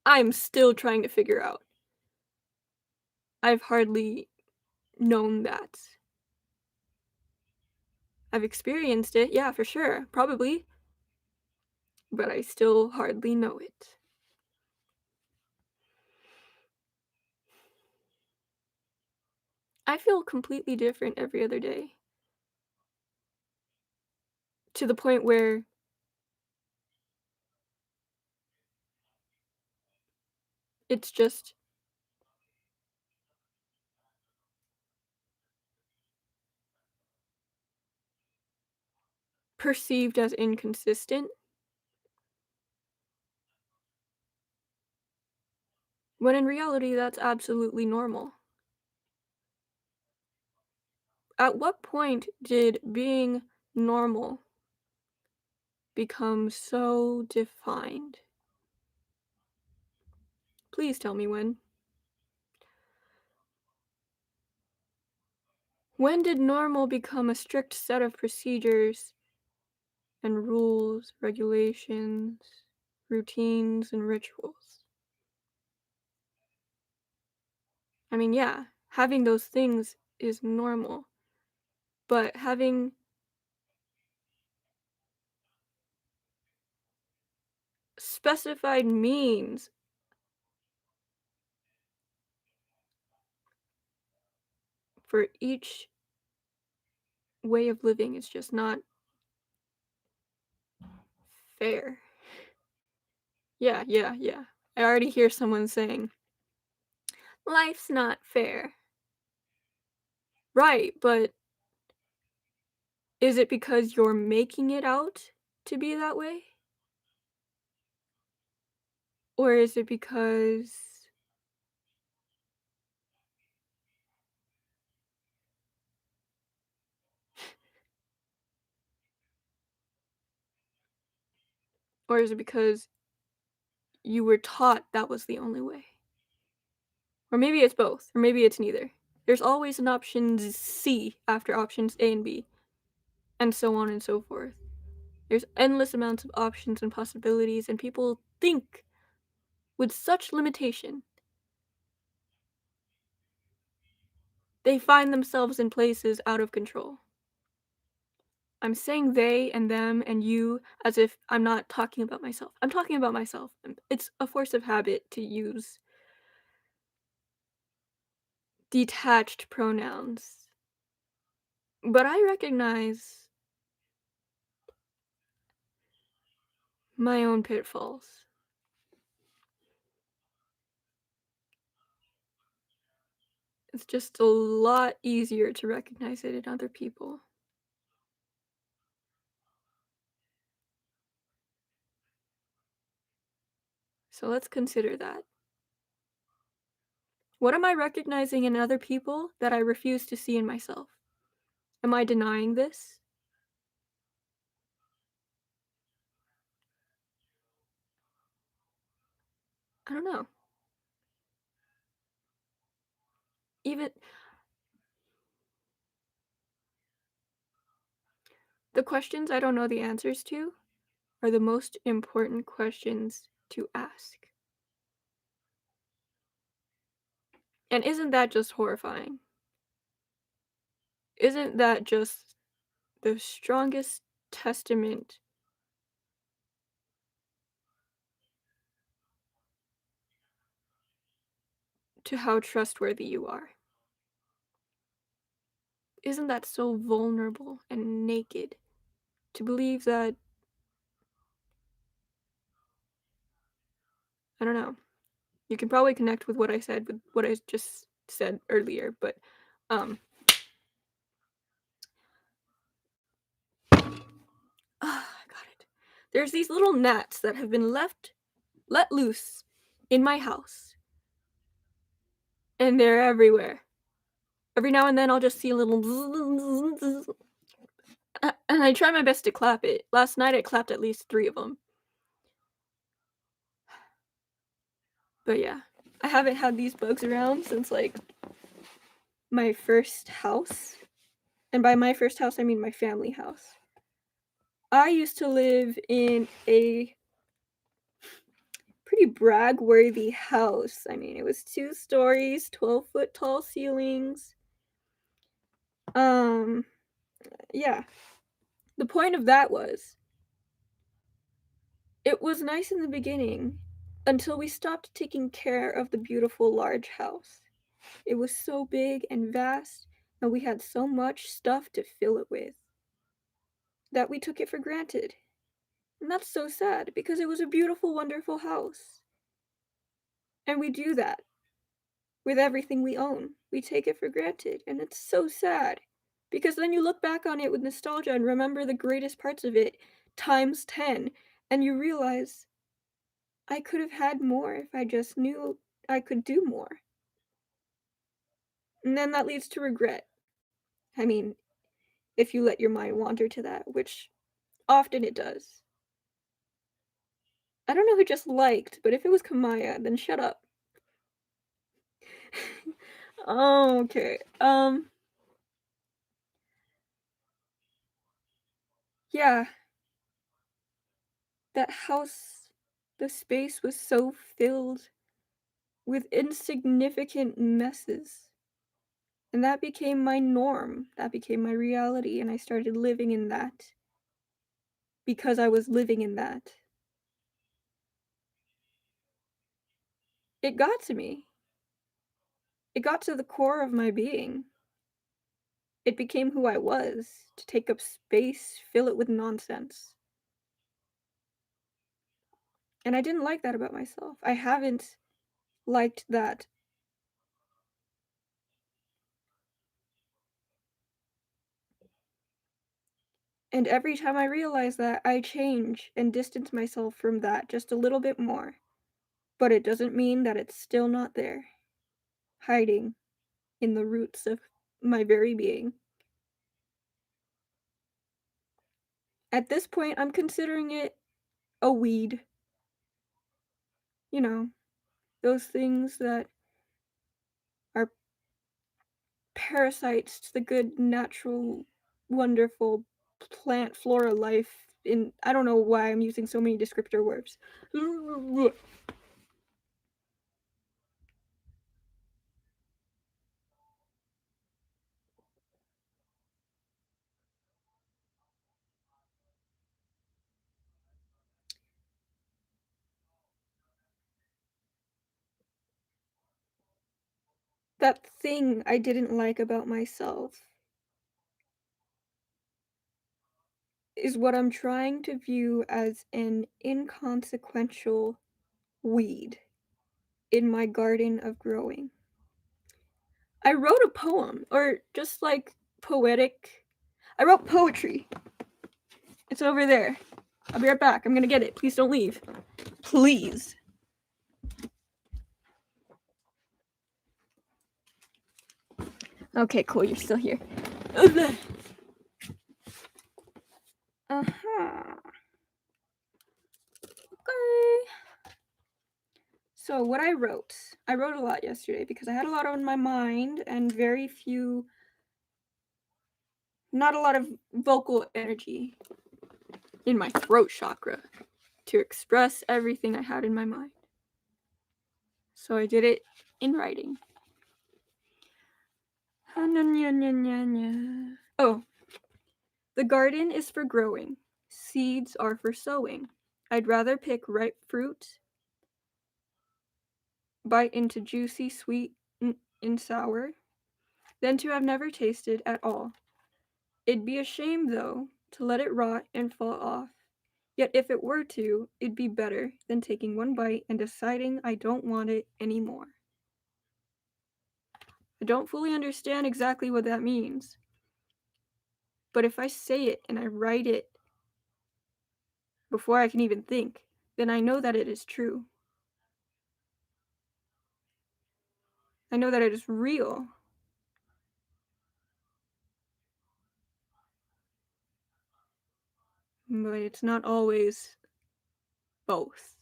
I'm still trying to figure out. I've hardly known that. I've experienced it, yeah, for sure, probably, but I still hardly know it. I feel completely different every other day to the point where it's just perceived as inconsistent, when in reality, that's absolutely normal. At what point did being normal become so defined? Please tell me when. When did normal become a strict set of procedures and rules, regulations, routines, and rituals? I mean, yeah, having those things is normal, but having specified means for each way of living is just not fair. Yeah, yeah, yeah. I already hear someone saying, life's not fair. Right, but is it because you're making it out to be that way? Or is it because or is it because you were taught that was the only way? Or maybe it's both, or maybe it's neither. There's always an option C after options A and B, and so on and so forth. There's endless amounts of options and possibilities, and people think with such limitation. They find themselves in places out of control. I'm saying they and them and you as if I'm not talking about myself. I'm talking about myself. It's a force of habit to use detached pronouns. But I recognize my own pitfalls. It's just a lot easier to recognize it in other people. So let's consider that. What am I recognizing in other people that I refuse to see in myself? Am I denying this? I don't know. Even the questions I don't know the answers to are the most important questions to ask. And isn't that just horrifying? Isn't that just the strongest testament to how trustworthy you are? Isn't that so vulnerable and naked to believe that, I don't know. You can probably connect with what I said with what I just said earlier, but um I got it. There's these little gnats that have been let loose in my house, and they're everywhere. Every now and then I'll just see a little and I try my best to clap it. Last night I clapped at least 3 of them. But yeah, I haven't had these bugs around since like my first house. And by my first house I mean my family house. I used to live in a pretty brag-worthy house. I mean, it was 2 stories, 12-foot tall ceilings. Um, yeah. The point of that was, it was nice in the beginning until we stopped taking care of the beautiful large house. It was so big and vast, and we had so much stuff to fill it with that we took it for granted. And that's so sad because it was a beautiful, wonderful house. And we do that with everything we own. We take it for granted, and it's so sad. Because then you look back on it with nostalgia and remember the greatest parts of it times 10, and you realize, I could have had more if I just knew I could do more. And then that leads to regret. I mean, if you let your mind wander to that, which often it does. I don't know who just liked, but if it was Kamaya, then shut up. Oh, okay. Yeah, that house, the space was so filled with insignificant messes. And that became my norm. That became my reality, and I started living in that because I was living in that. It got to me. It got to the core of my being. It became who I was, to take up space, fill it with nonsense. And I didn't like that about myself. I haven't liked that. And every time I realize that, I change and distance myself from that just a little bit more. But it doesn't mean that it's still not there, hiding in the roots of my very being. At this point, I'm considering it a weed. You know, those things that are parasites to the good, natural, wonderful plant flora life in, I don't know why I'm using so many descriptor words. that thing I didn't like about myself is what I'm trying to view as an inconsequential weed in my garden of growing. I wrote a poem, or just like poetic. I wrote poetry. It's over there. I'll be right back. I'm gonna get it. Please don't leave. Please. Okay, cool. You're still here. Uh-huh. Okay. So what I wrote a lot yesterday because I had a lot on my mind and not a lot of vocal energy in my throat chakra to express everything I had in my mind. So I did it in writing. Oh, the garden is for growing. Seeds are for sowing. I'd rather pick ripe fruit, bite into juicy, sweet, and sour, than to have never tasted at all. It'd be a shame, though, to let it rot and fall off. Yet if it were to, it'd be better than taking one bite and deciding I don't want it anymore. I don't fully understand exactly what that means. But if I say it and I write it before I can even think, then I know that it is true. I know that it is real. But it's not always both.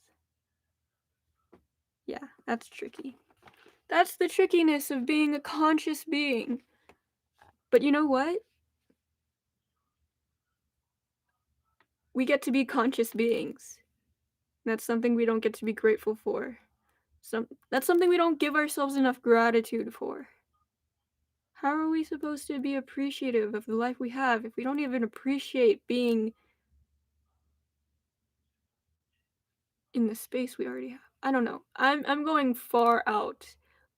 Yeah, that's tricky. That's the trickiness of being a conscious being. But you know what? We get to be conscious beings. That's something we don't get to be grateful for. That's something we don't give ourselves enough gratitude for. How are we supposed to be appreciative of the life we have if we don't even appreciate being in the space we already have? I don't know. I'm going far out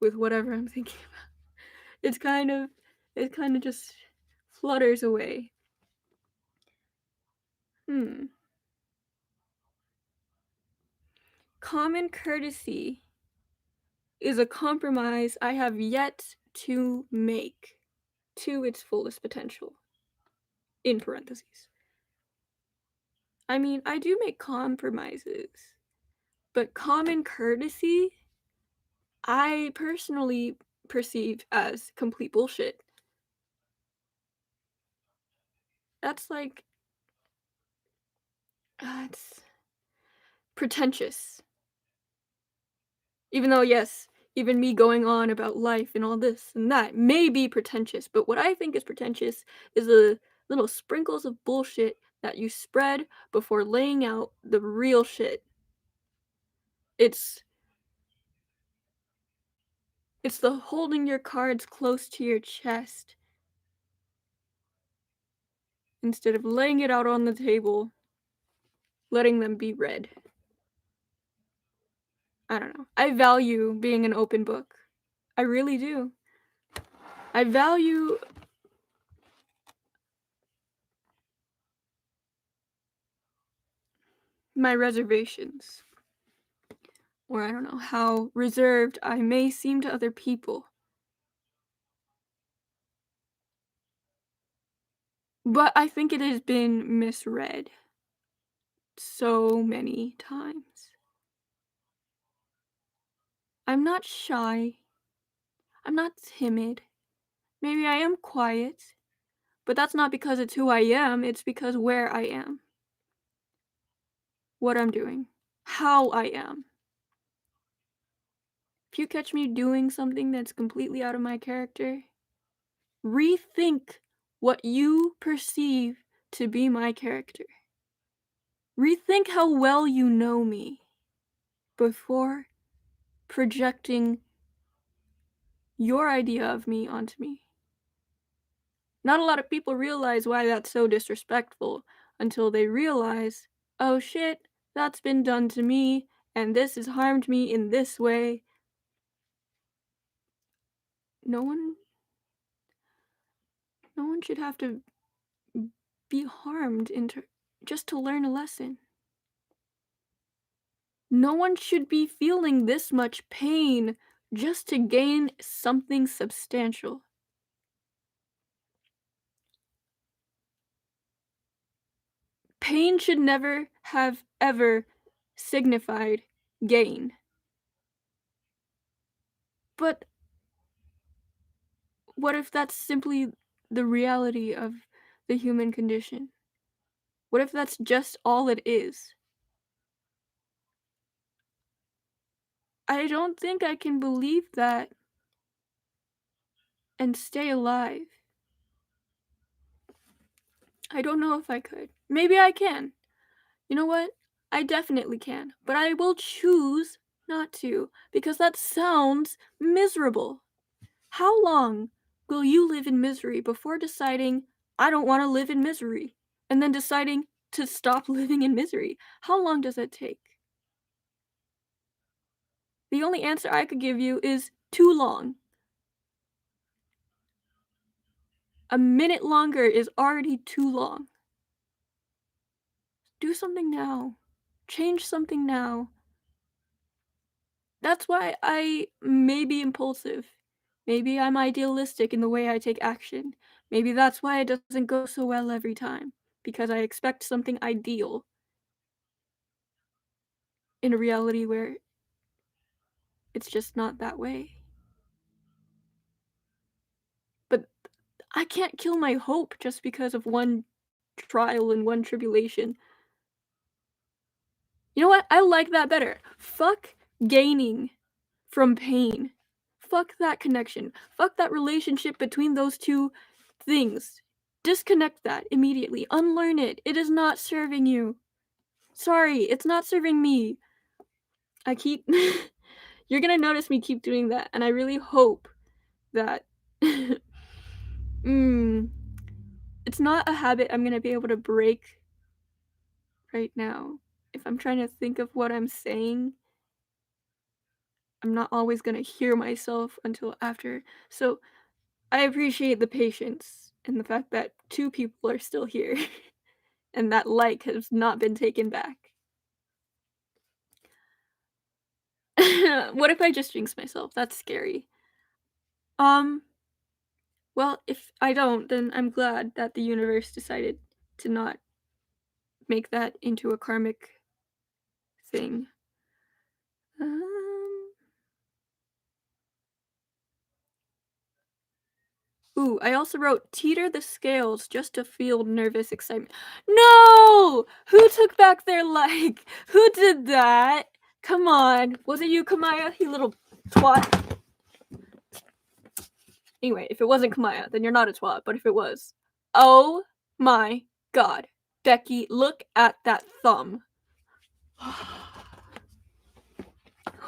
with whatever I'm thinking about. It kind of just flutters away. Common courtesy is a compromise I have yet to make to its fullest potential. In parentheses. I mean, I do make compromises, but common courtesy, I personally perceive as complete bullshit. That's like, it's pretentious. Even though, yes, even me going on about life and all this and that may be pretentious, but what I think is pretentious is the little sprinkles of bullshit that you spread before laying out the real shit. It's the holding your cards close to your chest instead of laying it out on the table, letting them be read. I don't know. I value being an open book. I really do. I value my reservations. Or I don't know how reserved I may seem to other people. But I think it has been misread so many times. I'm not shy. I'm not timid. Maybe I am quiet, but that's not because it's who I am, it's because where I am. What I'm doing. How I am. If you catch me doing something that's completely out of my character, rethink what you perceive to be my character. Rethink how well you know me before projecting your idea of me onto me. Not a lot of people realize why that's so disrespectful until they realize, oh shit, that's been done to me, and this has harmed me in this way. No one no one should have to be harmed just to learn a lesson. No one should be feeling this much pain just to gain something substantial. Pain should never have ever signified gain. But what if that's simply the reality of the human condition? What if that's just all it is? I don't think I can believe that and stay alive. I don't know if I could. Maybe I can. You know what? I definitely can. But I will choose not to because that sounds miserable. How long will you live in misery before deciding, I don't want to live in misery? And then deciding to stop living in misery? How long does that take? The only answer I could give you is too long. A minute longer is already too long. Do something now. Change something now. That's why I may be impulsive. Maybe I'm idealistic in the way I take action. Maybe that's why it doesn't go so well every time, because I expect something ideal in a reality where it's just not that way. But I can't kill my hope just because of one trial and one tribulation. You know what? I like that better. Fuck gaining from pain. Fuck that connection. Fuck that relationship between those two things. Disconnect that immediately. Unlearn it. It is not serving you. Sorry, it's not serving me. I keep You're gonna notice me keep doing that, and I really hope that mm, it's not a habit I'm gonna be able to break right now. If I'm trying to think of what I'm saying, I'm not always gonna hear myself until after. So I appreciate the patience and the fact that two people are still here and that like has not been taken back. What if I just jinx myself? That's scary. Um, well, if I don't, then I'm glad that the universe decided to not make that into a karmic thing. Um, ooh, I also wrote teeter the scales just to feel nervous excitement. No! Who took back their like? Who did that? Come on. Was it you, Kamaya? You little twat. Anyway, if it wasn't Kamaya, then you're not a twat, but if it was. Oh my god. Becky, look at that thumb.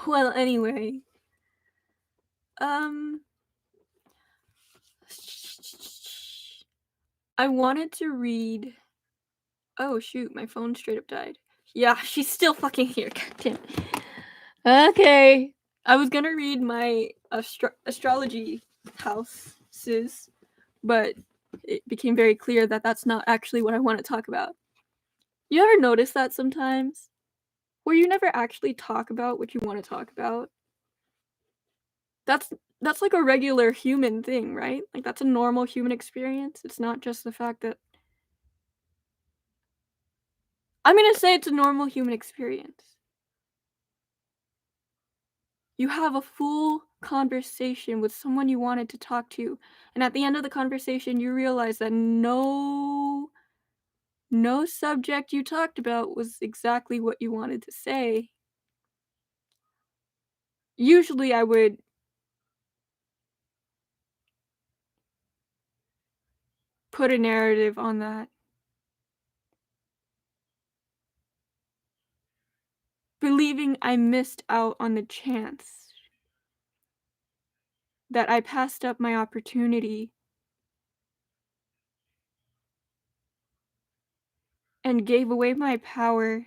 Well, anyway. Um I wanted to read. Oh shoot, my phone straight up died. Yeah, she's still fucking here. God damn. Okay. I was gonna read my astrology houses, but it became very clear that that's not actually what I want to talk about. You ever notice that sometimes? Where you never actually talk about what you want to talk about? That's that's like a regular human thing, right? Like that's a normal human experience. It's not just the fact that I'm gonna say it's a normal human experience. You have a full conversation with someone you wanted to talk to, and at the end of the conversation, you realize that no subject you talked about was exactly what you wanted to say. Usually, I would put a narrative on that, believing I missed out on the chance, that I passed up my opportunity and gave away my power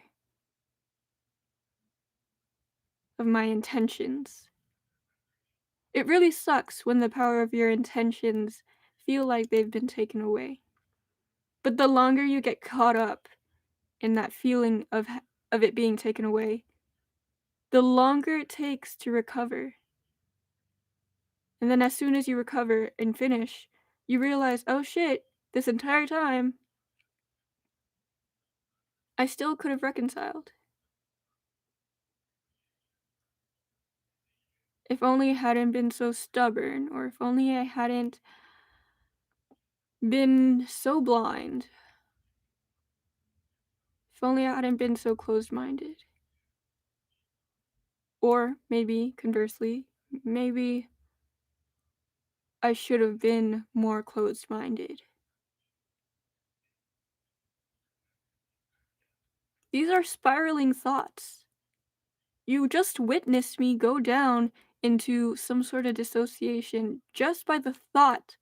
of my intentions. It really sucks when the power of your intentions feel like they've been taken away. But the longer you get caught up in that feeling of it being taken away, the longer it takes to recover. And then as soon as you recover and finish, you realize, "Oh shit, this entire time I still could have reconciled. If only I hadn't been so stubborn, or if only I hadn't been so blind. If only I hadn't been so closed-minded." Or maybe conversely, maybe I should have been more closed-minded. These are spiraling thoughts. You just witnessed me go down into some sort of dissociation just by the thought.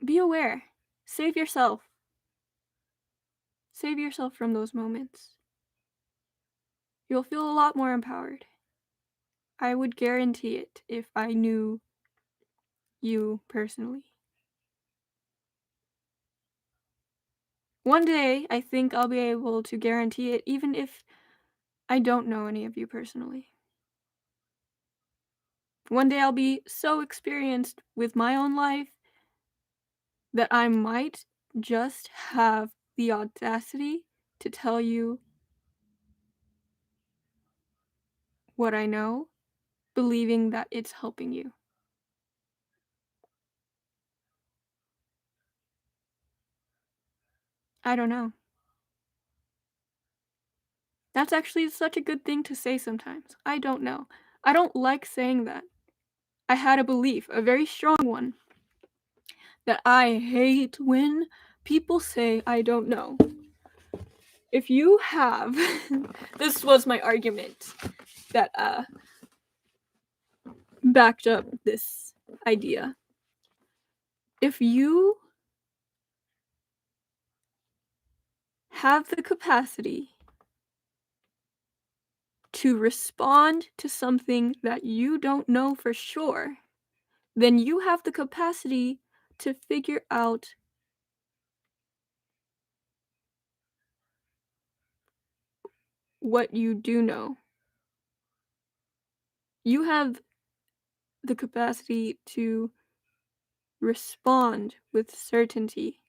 Be aware. Save yourself. Save yourself from those moments. You'll feel a lot more empowered. I would guarantee it if I knew you personally. One day, I think I'll be able to guarantee it even if I don't know any of you personally. One day I'll be so experienced with my own life that I might just have the audacity to tell you what I know, believing that it's helping you. I don't know. That's actually such a good thing to say sometimes. I don't know. I don't like saying that. I had a belief, a very strong one, that I hate when people say I don't know. If you have, this was my argument that backed up this idea. If you have the capacity to respond to something that you don't know for sure, then you have the capacity to figure out what you do know. You have the capacity to respond with certainty,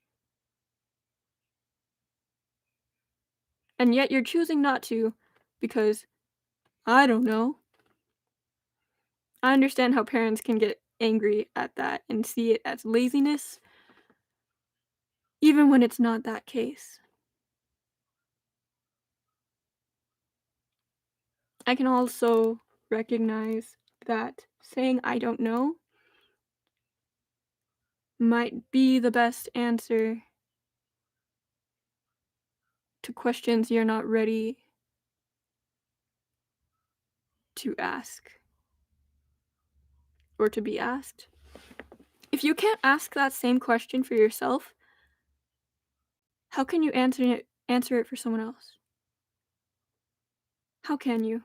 and yet you're choosing not to because I don't know. I understand how parents can get angry at that and see it as laziness, even when it's not that case. I can also recognize that saying I don't know might be the best answer to questions you're not ready to ask or to be asked. If you can't ask that same question for yourself, how can you answer it for someone else? How can you?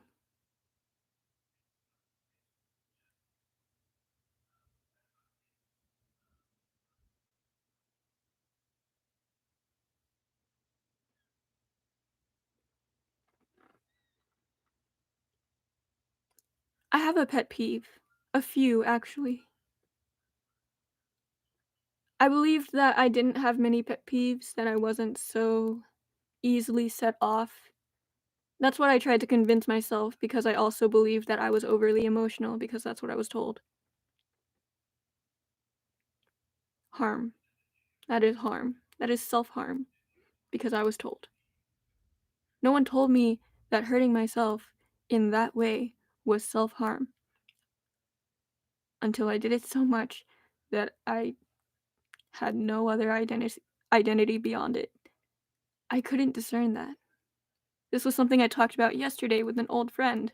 I have a pet peeve. A few, actually. I believed that I didn't have many pet peeves, that I wasn't so easily set off. That's what I tried to convince myself because I also believed that I was overly emotional because that's what I was told. Harm. That is harm. That is self-harm because I was told. No one told me that hurting myself in that way was self-harm until I did it so much that I had no other identity beyond it. I couldn't discern that. This was something I talked about yesterday with an old friend.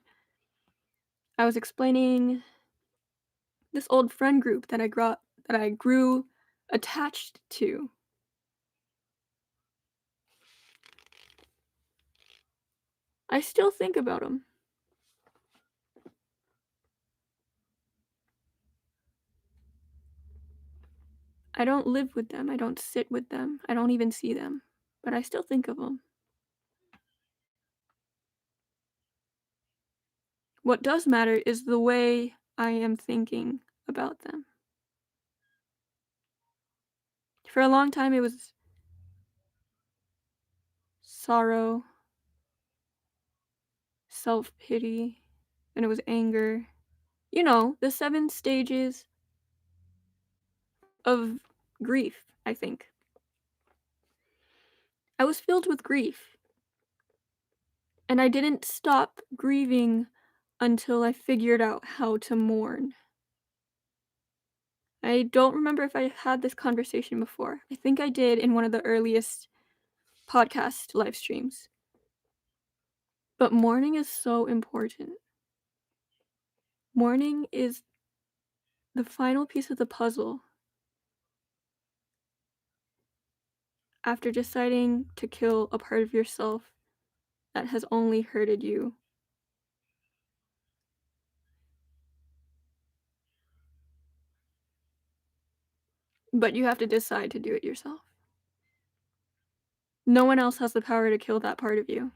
I was explaining this old friend group that I grew attached to. I still think about them. I don't live with them, I don't sit with them, I don't even see them, but I still think of them. What does matter is the way I am thinking about them. For a long time, it was sorrow, self-pity, and it was anger. You know, the 7 stages of grief, I think. I was filled with grief, and I didn't stop grieving until I figured out how to mourn. I don't remember if I had this conversation before. I think I did in one of the earliest podcast live streams. But mourning is so important. Mourning is the final piece of the puzzle after deciding to kill a part of yourself that has only hurted you. But you have to decide to do it yourself. No one else has the power to kill that part of you.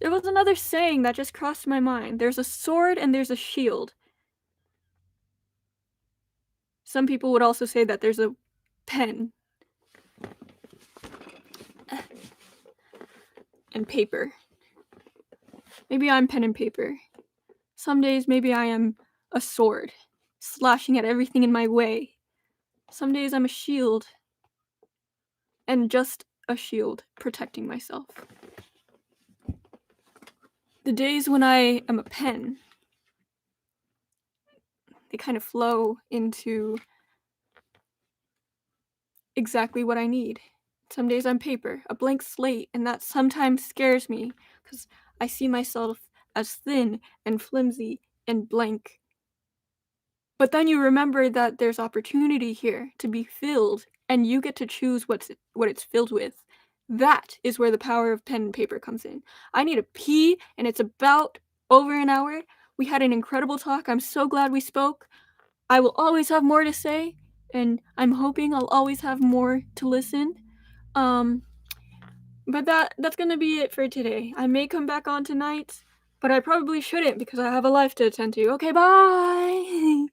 There was another saying that just crossed my mind. There's a sword and there's a shield. Some people would also say that there's a pen and paper. Maybe I'm pen and paper. Some days maybe I am a sword, slashing at everything in my way. Some days I'm a shield, and just a shield protecting myself. The days when I am a pen, they kind of flow into exactly what I need. Some days I'm paper, a blank slate, and that sometimes scares me because I see myself as thin and flimsy and blank. But then you remember that there's opportunity here to be filled, and you get to choose what it's filled with. That is where the power of pen and paper comes in. I need a pee, and it's about over an hour. We had an incredible talk. I'm so glad we spoke. I will always have more to say, and I'm hoping I'll always have more to listen. Um, but that's gonna be it for today. I may come back on tonight, but I probably shouldn't because I have a life to attend to. Okay, bye!